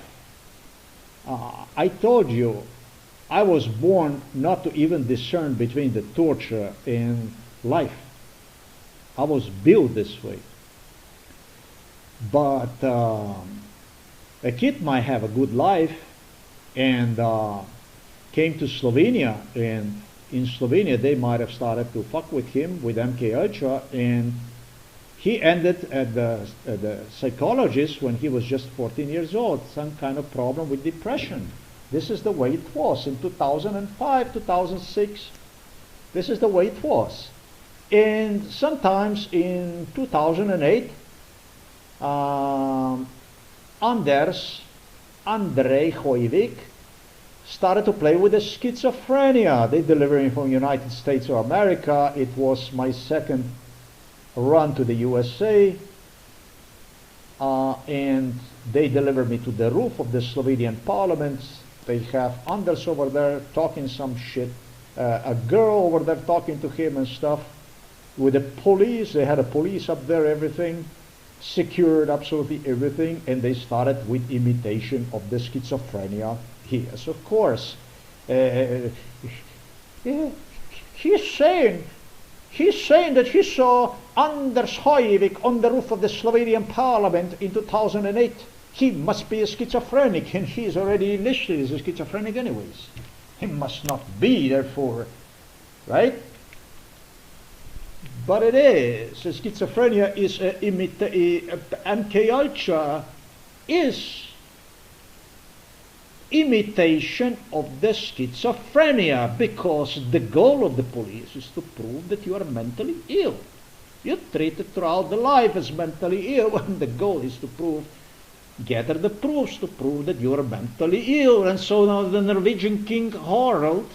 [SPEAKER 1] I told you, I was born not to even discern between the torture and life. I was built this way. But a kid might have a good life and came to Slovenia, and in Slovenia they might have started to fuck with him with MKUltra, and he ended at the psychologist when he was just 14 years old, some kind of problem with depression. This is the way it was in 2005, 2006. This is the way it was. And sometimes in 2008, ANDREJ HOIVIK started to play with the schizophrenia. They delivered him from United States of America. It was my second run to the USA. And they delivered me to the roof of the Slovenian parliament. They have Anders over there talking some shit. A girl over there talking to him and stuff. With the police, they had a police up there, everything. Secured absolutely everything, and they started with imitation of the schizophrenia. Yes, of course. He's saying that he saw Anders HOIVIK on the roof of the Slovenian parliament in 2008. He must be a schizophrenic, and he's already listed as a schizophrenic anyways. He must not be, therefore, right? But it is. Schizophrenia is MKUltra is imitation of the schizophrenia, because the goal of the police is to prove that you are mentally ill. You're treated throughout the life as mentally ill, and the goal is to prove, gather the proofs to prove that you are mentally ill. And so now the Norwegian King Harald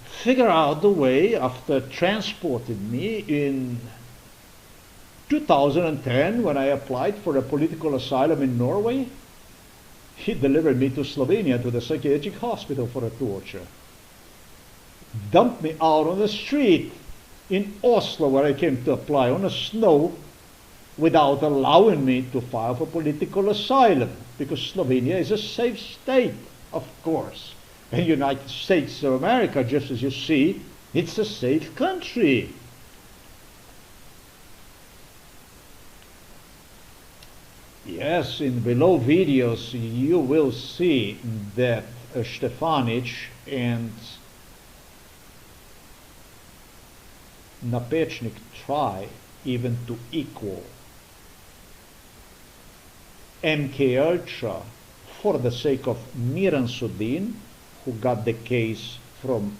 [SPEAKER 1] figure out the way, after transporting me in 2010 when I applied for a political asylum in Norway. He delivered me to Slovenia, to the psychiatric hospital for a torture. Dumped me out on the street in Oslo, where I came to apply, on the snow, without allowing me to file for political asylum, because Slovenia is a safe state, of course. And United States of America, just as you see, it's a safe country. Yes, in below videos you will see that Stefanić and Napecnik try even to equal MKUltra for the sake of Miran SODIN, who got the case from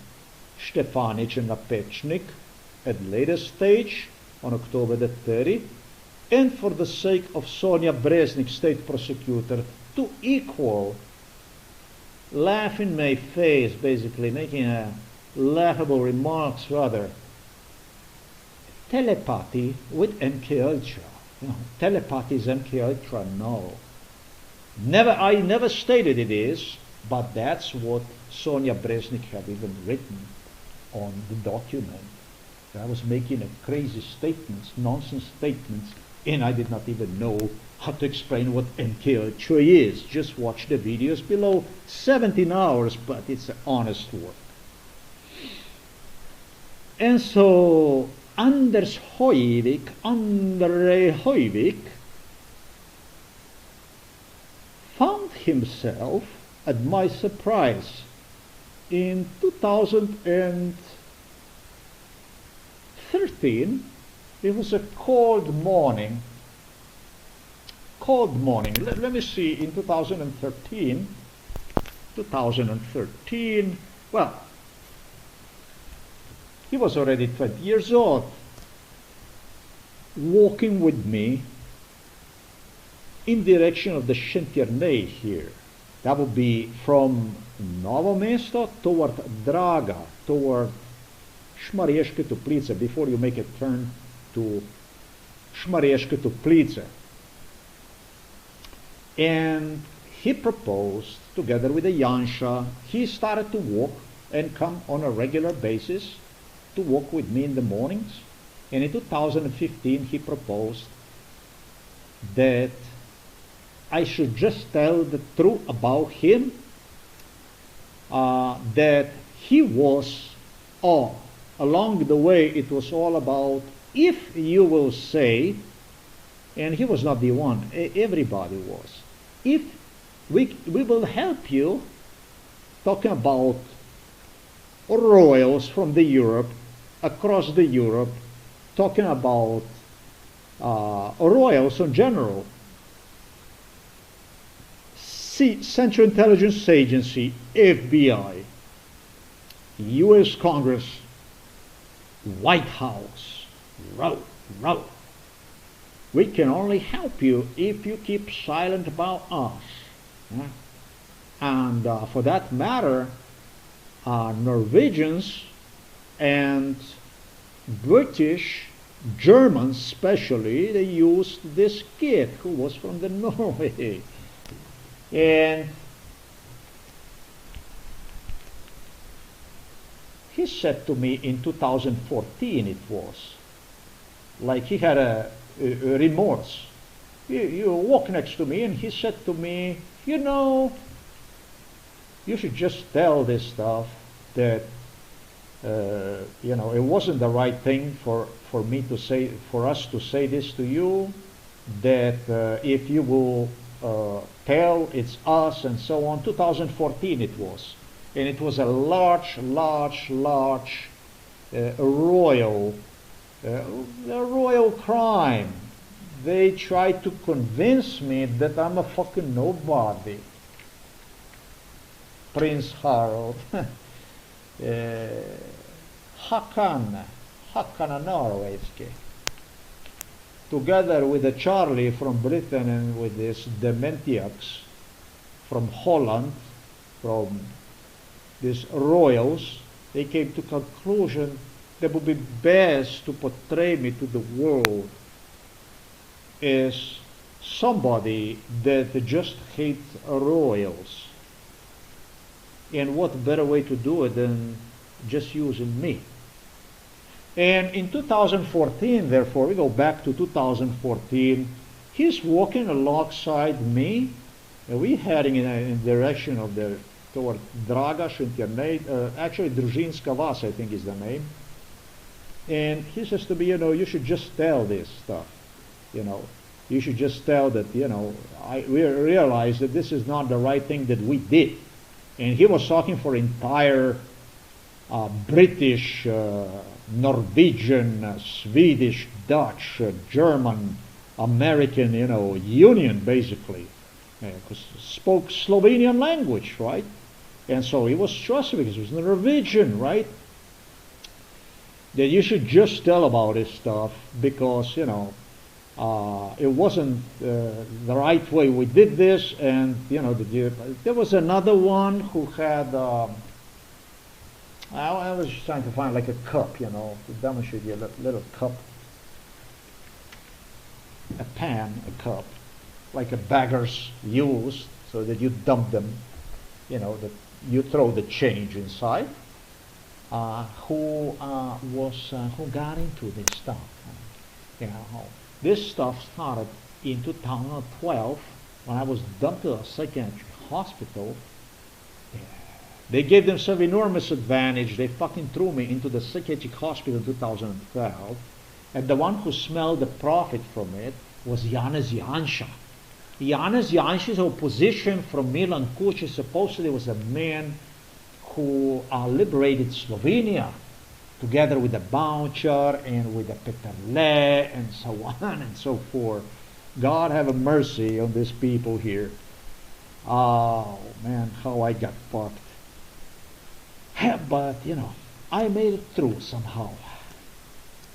[SPEAKER 1] Stefanić and Napecnik at later stage on October the 30th, and for the sake of SONJA BREZNIK, state prosecutor, to equal, laugh in my face, basically, making a laughable remarks rather, telepathy with MKUltra. You know, telepathy is MKUltra, no. I never stated it is, but that's what SONJA BREZNIK had even written on the document. I was making a crazy statements, nonsense statements, and I did not even know how to explain what MKUltra is. Just watch the videos below, 17 hours, but it's an honest work. And so Anders HOIVIK, ANDREJ HOIVIK, found himself, at my surprise, in 2013, it was a cold morning. Let me see, in 2013, well, he was already 20 years old, walking with me in direction of the Šentjernej here. That would be from Novo Mesto toward Draga, toward Šmarješke Toplice, before you make a turn to Šmarješke Toplice. And he proposed together with a Jansha. He started to walk and come on a regular basis to walk with me in the mornings. And in 2015, he proposed that I should just tell the truth about him, that he was, along the way, it was all about, if you will say, and he was not the one, everybody was, if we will help you, talking about royals from the Europe, across the Europe, talking about royals in general, Central Intelligence Agency, FBI, U.S. Congress, White House, row. We can only help you if you keep silent about us. Yeah? And for that matter, Norwegians and British, Germans especially, they used this kid who was from the Norway. And he said to me in 2014, it was, like he had a remorse. You walk next to me and he said to me, you know, you should just tell this stuff that, you know, it wasn't the right thing for me to say, for us to say this to you, that if you will tell it's us and so on. 2014 it was. And it was a large royal crime. They tried to convince me that I'm a fucking nobody. Prince Harold. Hakan Norwayski. Together with a Charlie from Britain and with this Dementiacs from Holland, from these royals, they came to conclusion that it would be best to portray me to the world as somebody that just hates royals. And what better way to do it than just using me? And in 2014, therefore, we go back to 2014, he's walking alongside me, and we're heading in a direction of toward Dragaš Internet, actually Družinska Vas, I think is the name. And he says to me, you know, you should just tell this stuff, you know. You should just tell that, you know, we realize that this is not the right thing that we did. And he was talking for entire British, Norwegian, Swedish, Dutch, German, American, you know, union basically, because spoke Slovenian language, right? And so he was trusted because he was Norwegian, right? That you should just tell about this stuff because, you know, it wasn't the right way we did this, and you know, there was another one who had. I was just trying to find like a cup, you know, to demonstrate you a little cup, a pan, a cup, like a beggars use, so that you dump them, you know, that you throw the change inside. Who got into this stuff? You know, this stuff started in 2012 when I was dumped to a psychiatric hospital. They gave themselves enormous advantage. They fucking threw me into the psychiatric hospital in 2012. And the one who smelled the profit from it was Janez Janša. Janez Janša's opposition from Milan Kučić supposedly was a man who liberated Slovenia together with the Boucher and with the Peterle and so on and so forth. God have a mercy on these people here. Oh man, how I got fucked. But, you know, I made it through somehow.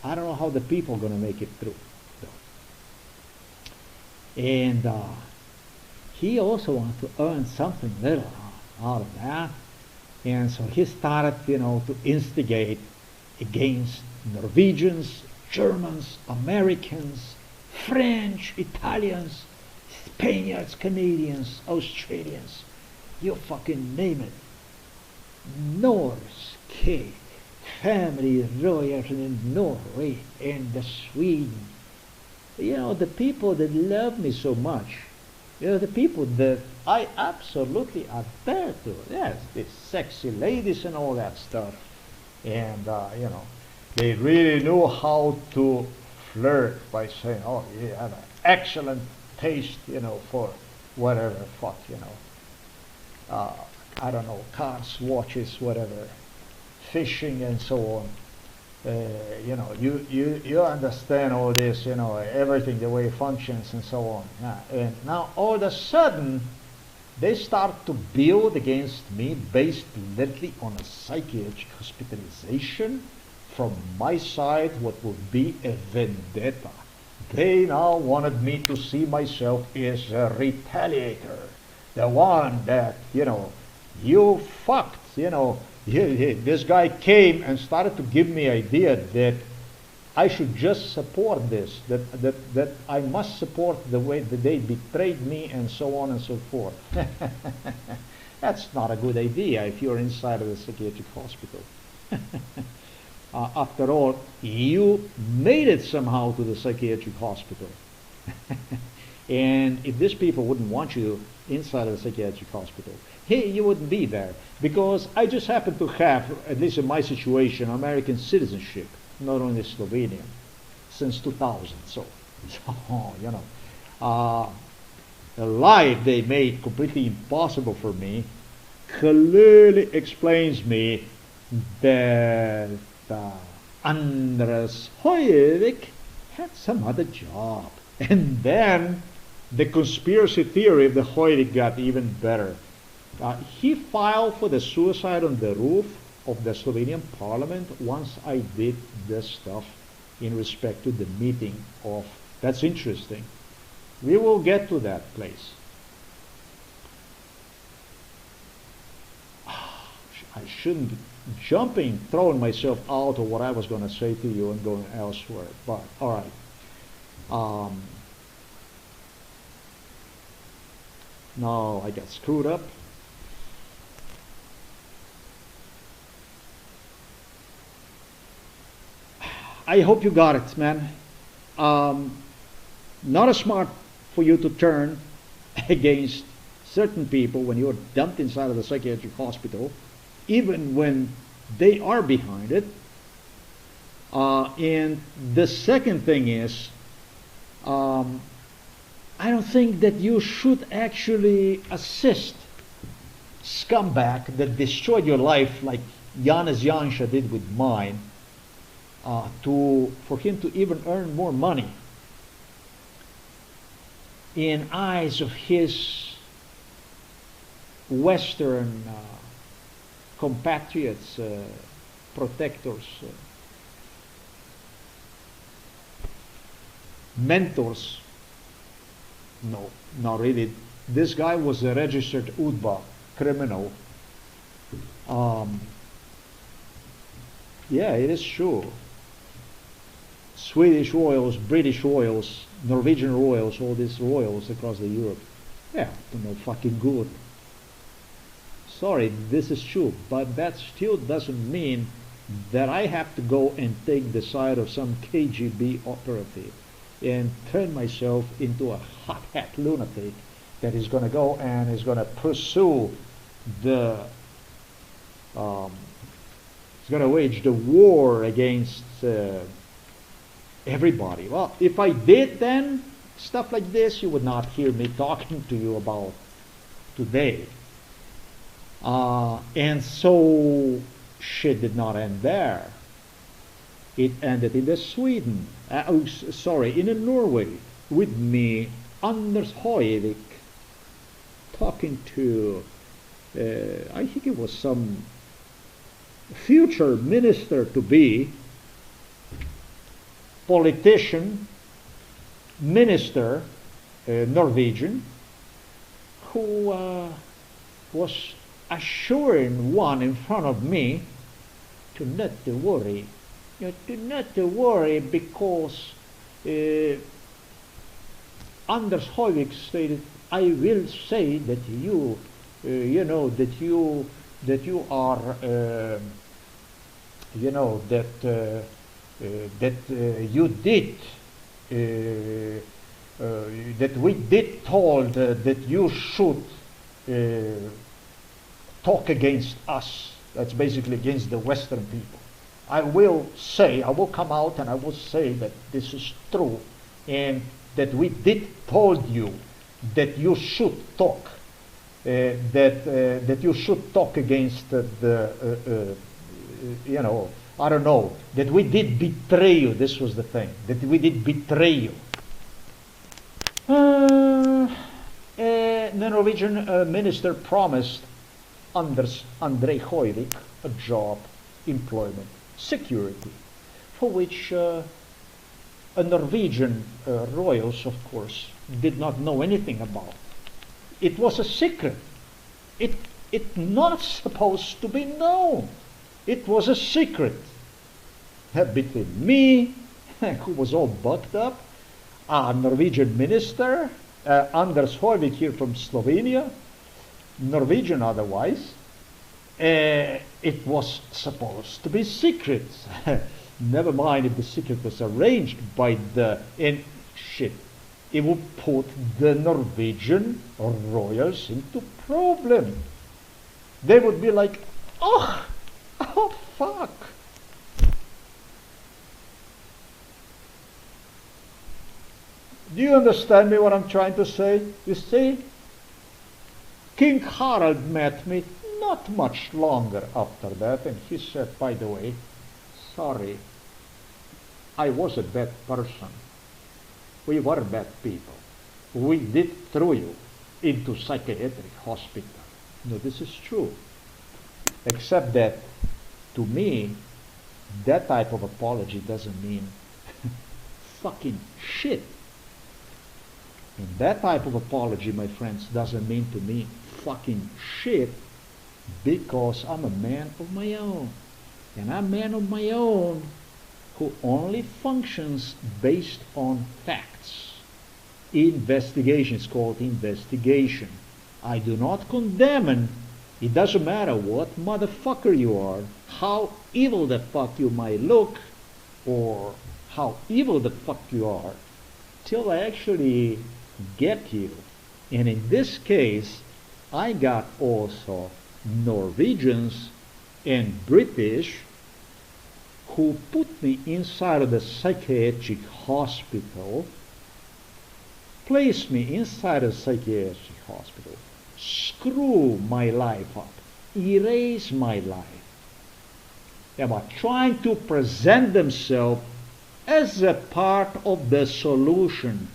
[SPEAKER 1] I don't know how the people are going to make it through, though. And he also wanted to earn something little out of that. And so he started, you know, to instigate against Norwegians, Germans, Americans, French, Italians, Spaniards, Canadians, Australians. you fucking name it. Norske family royals in Norway and the Sweden. You know, the people that love me so much, you know, the people that I absolutely adhere to. Yes, these sexy ladies and all that stuff. And, you know, they really know how to flirt by saying, oh, you have an excellent taste, you know, for whatever, fuck, you know. I don't know, cars, watches, whatever, fishing and so on. You know, you understand all this, you know, everything, the way it functions and so on. Yeah. And now all of a sudden, they start to build against me based literally on a psychiatric hospitalization. From my side, what would be a vendetta. They now wanted me to see myself as a retaliator. The one that, you know, you fucked, you know, this guy came and started to give me idea that I should just support this, that I must support the way that they betrayed me and so on and so forth. That's not a good idea if you're inside of the psychiatric hospital. After all, you made it somehow to the psychiatric hospital. And if these people wouldn't want you inside of the psychiatric hospital, hey, you wouldn't be there. Because I just happen to have, at least in my situation, American citizenship, not only Slovenian, since 2000. So you know, a life they made completely impossible for me clearly explains me that Anders HOIVIK had some other job. And then the conspiracy theory of the HOIVIK got even better. He filed for the suicide on the roof of the Slovenian parliament once I did this stuff in respect to the meeting of... That's interesting. We will get to that place. I shouldn't be jumping, throwing myself out of what I was going to say to you and going elsewhere. But, all right. No, I got screwed up. I hope you got it, man. Not as smart for you to turn against certain people when you're dumped inside of the psychiatric hospital, even when they are behind it. And the second thing is, I don't think that you should actually assist scumbag that destroyed your life like Janez Janša did with mine, for him to even earn more money in eyes of his Western compatriots, protectors, mentors. No, not really. This guy was a registered UDBA criminal. Yeah, it is true. Swedish royals, British royals, Norwegian royals, all these royals across the Europe. Yeah, they're no fucking good. Sorry, this is true, but that still doesn't mean that I have to go and take the side of some KGB operative and turn myself into a hot-hat lunatic that is going to go and is going to pursue the, is going to wage the war against everybody. Well, if I did, then stuff like this you would not hear me talking to you about today. And so shit did not end there. It ended in the Sweden, in Norway, with me, Anders HOIVIK, talking to, I think it was some future minister to be, politician, minister, Norwegian, who was assuring one in front of me to not to worry. Not to worry because Anders HOIVIK stated, I will say that you you know, that you are, you know, you did, that we did told that you should talk against us. That's basically against the Western people. I will come out and I will say that this is true, and that we did told you that you should talk, that you should talk against the, you know, I don't know, that we did betray you. This was the thing, that we did betray you. The Norwegian minister promised ANDREJ HOIVIK a job, employment, security, for which a Norwegian royals, of course, did not know anything about. It was a secret. It not supposed to be known. It was a secret between me, who was all bucked up, a Norwegian minister, Anders HOIVIK here from Slovenia, Norwegian otherwise. It was supposed to be secret. Never mind if the secret was arranged by the shit. It would put the Norwegian royals into problem. They would be like, oh fuck. Do you understand me what I'm trying to say? You see, King Harald met me not much longer after that, and he said, by the way, sorry, I was a bad person. We were bad people. We did throw you into psychiatric hospital. No, this is true. Except that, to me, that type of apology doesn't mean fucking shit. And that type of apology, my friends, doesn't mean to me fucking shit, because I'm a man of my own. And I'm a man of my own who only functions based on facts. Investigation is called investigation. I do not condemn, and it doesn't matter what motherfucker you are, how evil the fuck you might look, or how evil the fuck you are, till I actually get you. And in this case, I got also Norwegians and British who put me inside of the psychiatric hospital, placed me inside a psychiatric hospital, screw my life up, erase my life. They were trying to present themselves as a part of the solution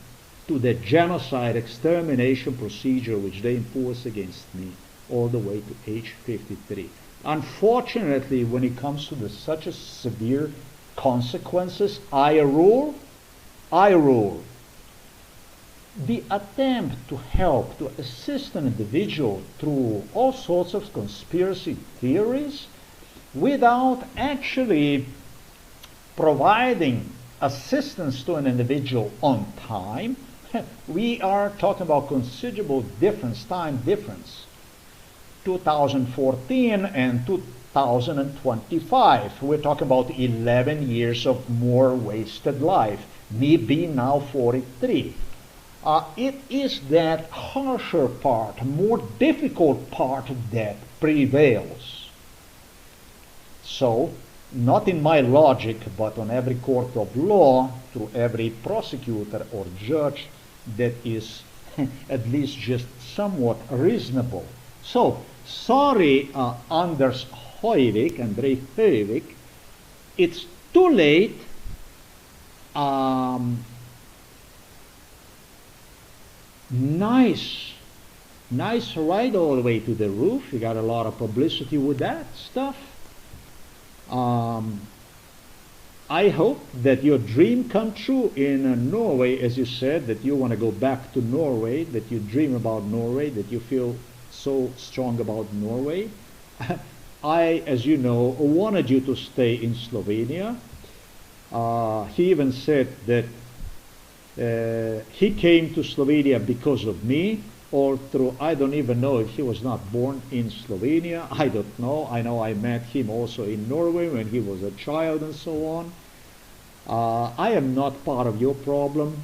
[SPEAKER 1] to the genocide extermination procedure which they enforced against me all the way to age 53. Unfortunately, when it comes to such a severe consequences, I rule. The attempt to help, to assist an individual through all sorts of conspiracy theories without actually providing assistance to an individual on time, we are talking about considerable difference, time difference. 2014 and 2025. We're talking about 11 years of more wasted life. Me being now 43. It is that harsher part, more difficult part that prevails. So, not in my logic, but on every court of law, through every prosecutor or judge that is at least just somewhat reasonable. So, sorry, Anders HOIVIK, ANDREJ HOIVIK, it's too late. Nice ride all the way to the roof. You got a lot of publicity with that stuff. I hope that your dream come true in Norway, as you said, that you want to go back to Norway, that you dream about Norway, that you feel so strong about Norway. I, as you know, wanted you to stay in Slovenia. He even said that he came to Slovenia because of me, or through, I don't even know if he was not born in Slovenia. I don't know. I know I met him also in Norway when he was a child and so on. I am not part of your problem.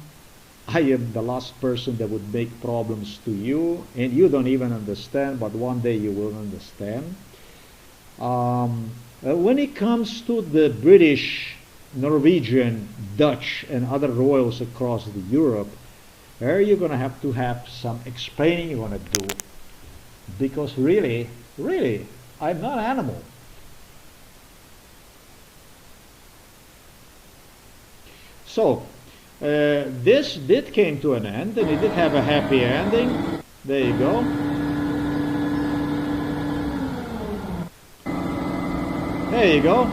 [SPEAKER 1] I am the last person that would make problems to you, and you don't even understand, but one day you will understand. When it comes to the British, Norwegian, Dutch, and other royals across Europe, there you're going to have some explaining you're going to do. Because really, I'm not an animal. So, this did came to an end, and it did have a happy ending. There you go. There you go.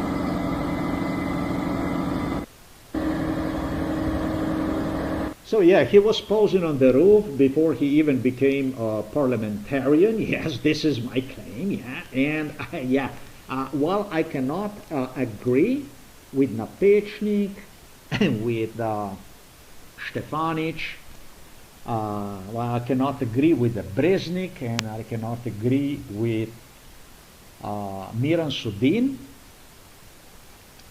[SPEAKER 1] So yeah, he was posing on the roof before he even became a parliamentarian. Yes, this is my claim, yeah. And yeah, while I cannot agree with Napečnik and with Stefanić, well, I cannot agree with the BREZNIK, and I cannot agree with Miran SODIN,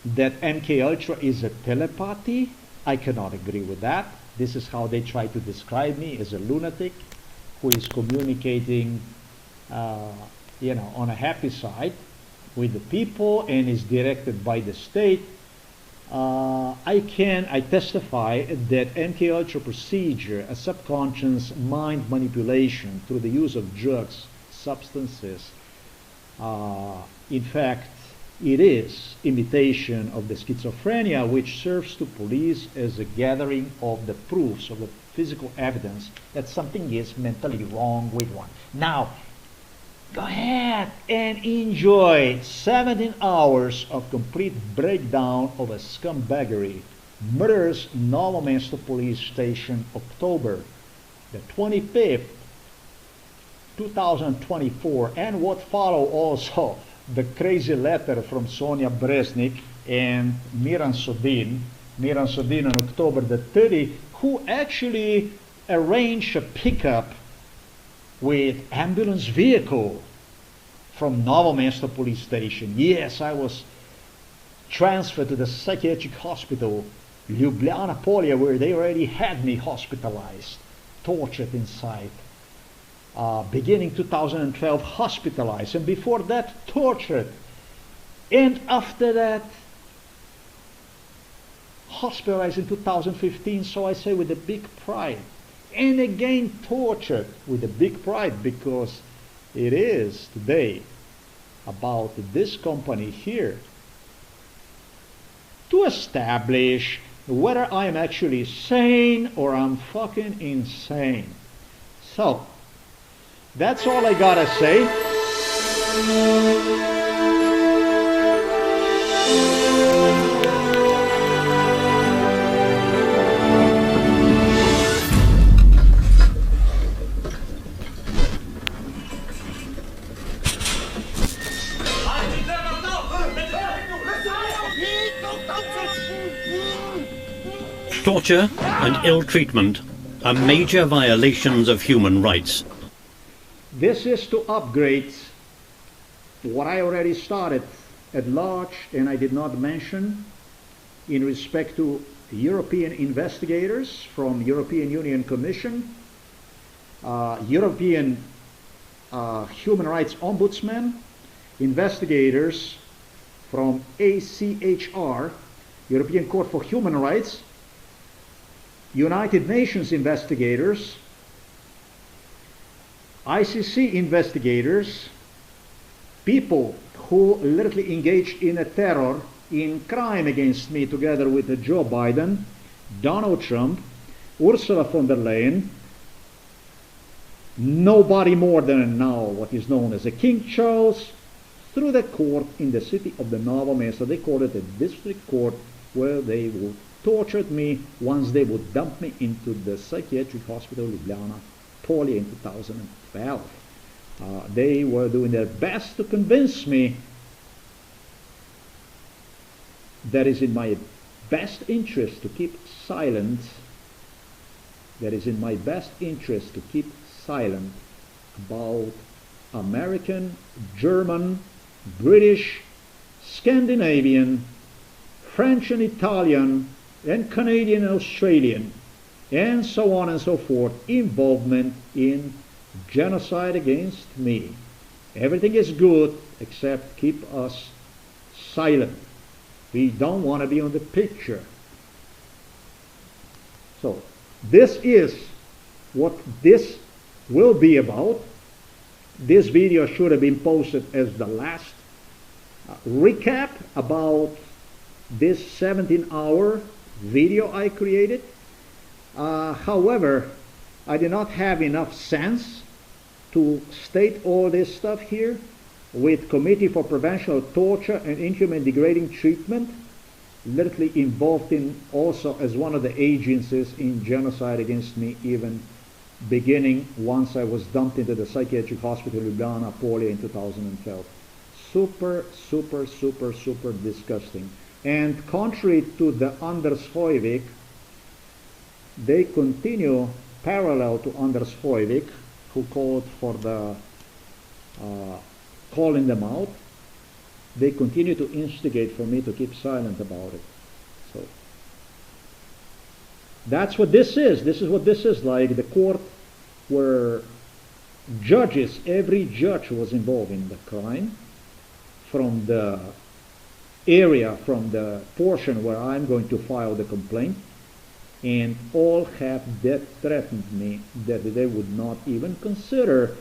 [SPEAKER 1] that MK Ultra is a telepathy. I cannot agree with that. This is how they try to describe me, as a lunatic who is communicating, you know, on a happy side with the people and is directed by the state. I testify that MK Ultra procedure, a subconscious mind manipulation through the use of drugs, substances, in fact, it is imitation of the schizophrenia, which serves to police as a gathering of the proofs, of the physical evidence that something is mentally wrong with one. Now, go ahead and enjoy 17 hours of complete breakdown of a scumbaggery. Murders Novo Mesto Police Station, October the 25th, 2024, and what follow also the crazy letter from SONJA, BREZNIK, and Miran SODIN on October the 30th, who actually arranged a pickup with ambulance vehicle from Novo Mesto Police Station. Yes, I was transferred to the psychiatric hospital, LJUBLJANA, Polia, where they already had me hospitalized, tortured inside. Beginning 2012, hospitalized, and before that, tortured, and after that, hospitalized in 2015, so I say with a big pride, and again tortured with a big pride, because it is today about this company here to establish whether I am actually sane or I'm fucking insane. So, that's all I gotta say.
[SPEAKER 2] Torture and ill treatment are major violations of human rights.
[SPEAKER 1] This is to upgrade what I already started at large, and I did not mention, in respect to European investigators from European Union Commission, European Human Rights Ombudsman, investigators from ACHR, European Court for Human Rights, United Nations investigators, ICC investigators, people who literally engaged in a terror, in crime against me, together with Joe Biden, Donald Trump, Ursula von der Leyen, nobody more than now what is known as a King Charles, through the court in the city of the Novo Mesto. They called it a district court, where they would torture me once they would dump me into the psychiatric hospital LJUBLJANA, Polia, in 2012. They were doing their best to convince me that is in my best interest to keep silent. That is in my best interest to keep silent about American, German, British, Scandinavian, French and Italian, and Canadian and Australian, and so on and so forth, involvement in genocide against me. Everything is good except keep us silent. We don't want to be on the picture. So this is what this will be about. This video should have been posted as the last recap about this 17-hour video I created. However, I did not have enough sense to state all this stuff here with Committee for Prevention of Torture and Inhuman Degrading Treatment, literally involved in also as one of the agencies in genocide against me, even beginning once I was dumped into the psychiatric hospital Ljubljana, Polia in 2012. Super, super, super, super disgusting. And contrary to the Anders HOIVIK, they continue parallel to Anders HOIVIK, who called for the calling them out. They continue to instigate for me to keep silent about it. So that's what this is. This is what this is like. The court where judges, every judge was involved in the crime, from the area, from the portion where I'm going to file the complaint, and all have death threatened me that they would not even consider,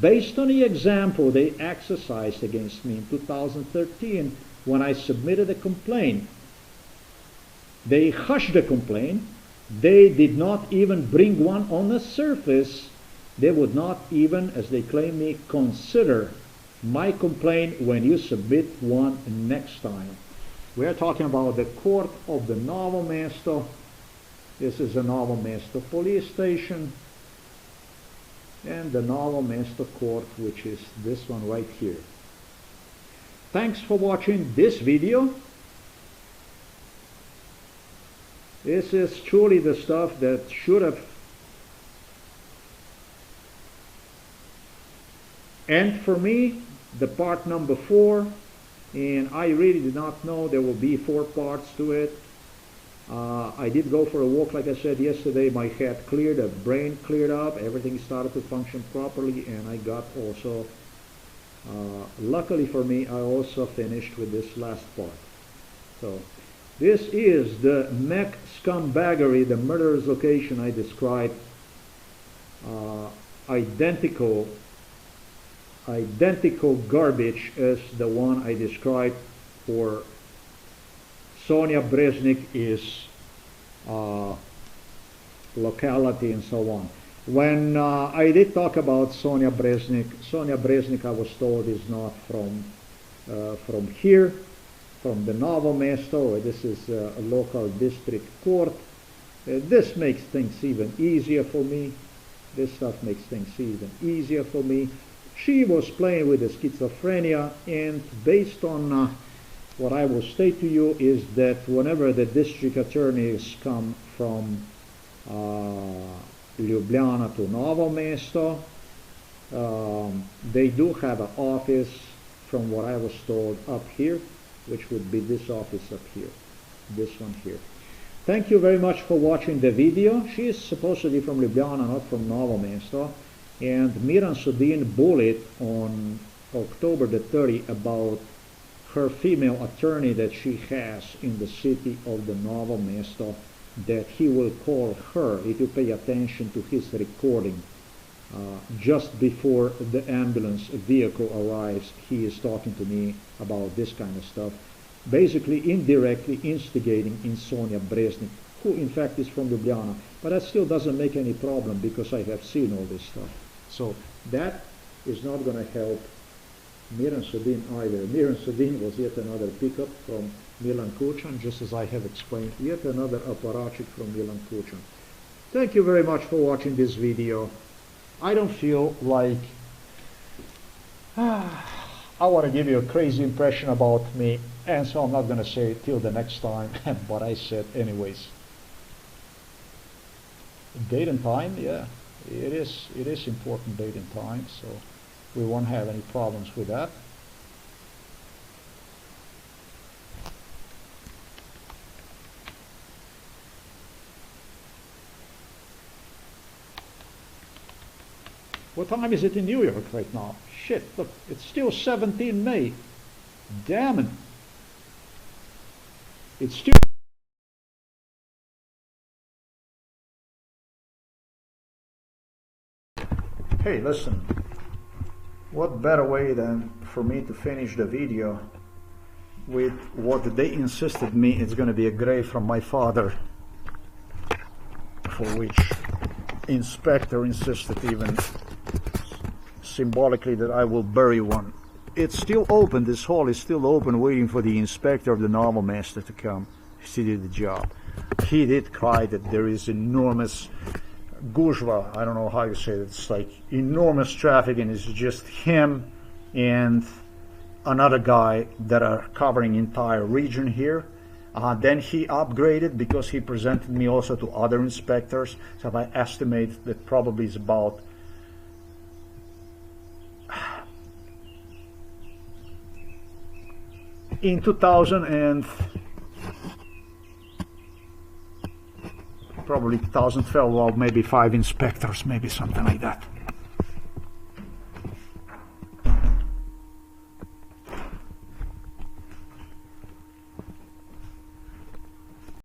[SPEAKER 1] based on the example they exercised against me in 2013 when I submitted a complaint. They hushed the complaint. They did not even bring one on the surface. They would not even, as they claim me, consider my complaint when you submit one next time. We are talking about the court of the Novo Mesto. This is the Novo Mesto police station, and the Novo Mesto court, which is this one right here. Thanks for watching this video. This is truly the stuff that should have ended for me, the part number 4, and I really did not know there will be 4 parts to it. I did go for a walk, like I said yesterday. My head cleared, the brain cleared up, everything started to function properly, and I got also, luckily for me, I also finished with this last part. So this is the mech scumbaggery, the murderer's location I described, identical garbage as the one I described for SONJA, BREZNIK locality and so on. When I did talk about SONJA, BREZNIK I was told is not from here, from the Novo Mesto. This is a local district court. This makes things even easier for me. This stuff makes things even easier for me. She was playing with the schizophrenia, and based on what I will state to you is that whenever the district attorneys come from Ljubljana to Novo Mesto, they do have an office, from what I was told, up here, which would be this office up here, this one here. Thank you very much for watching the video. She is supposed to be from Ljubljana, not from Novo Mesto, and Miran SODIN bullied on October the 30th about her female attorney that she has in the city of the Novo Mesto, that he will call her, if you pay attention to his recording, just before the ambulance vehicle arrives. He is talking to me about this kind of stuff, basically indirectly instigating in SONJA BREZNIK, who in fact is from Ljubljana, but that still doesn't make any problem because I have seen all this stuff. So that is not going to help Miran SODIN either. Miran SODIN was yet another pickup from Milan KUČAN, just as I have explained, yet another apparatchik from Milan KUČAN. Thank you very much for watching this video. I don't feel like I want to give you a crazy impression about me, and so I'm not going to say it till the next time, but I said anyways. Date and time, yeah, it is important date and time, so we won't have any problems with that. What time is it in New York right now? Shit, look, it's still 17 May. Damn it. It's still... Hey, listen. What better way than for me to finish the video with what they insisted me it's going to be a grave from my father, for which inspector insisted even symbolically that I will bury one. It's still open, this hall is still open, waiting for the inspector of the naval master to come to do the job. He did cry that there is enormous guzhva, I don't know how you say it, it's like enormous traffic, and it's just him and another guy that are covering entire region here. Then he upgraded because he presented me also to other inspectors, so I estimate that probably is about in 2000 and probably 2012, well, maybe 5 inspectors, maybe something like that.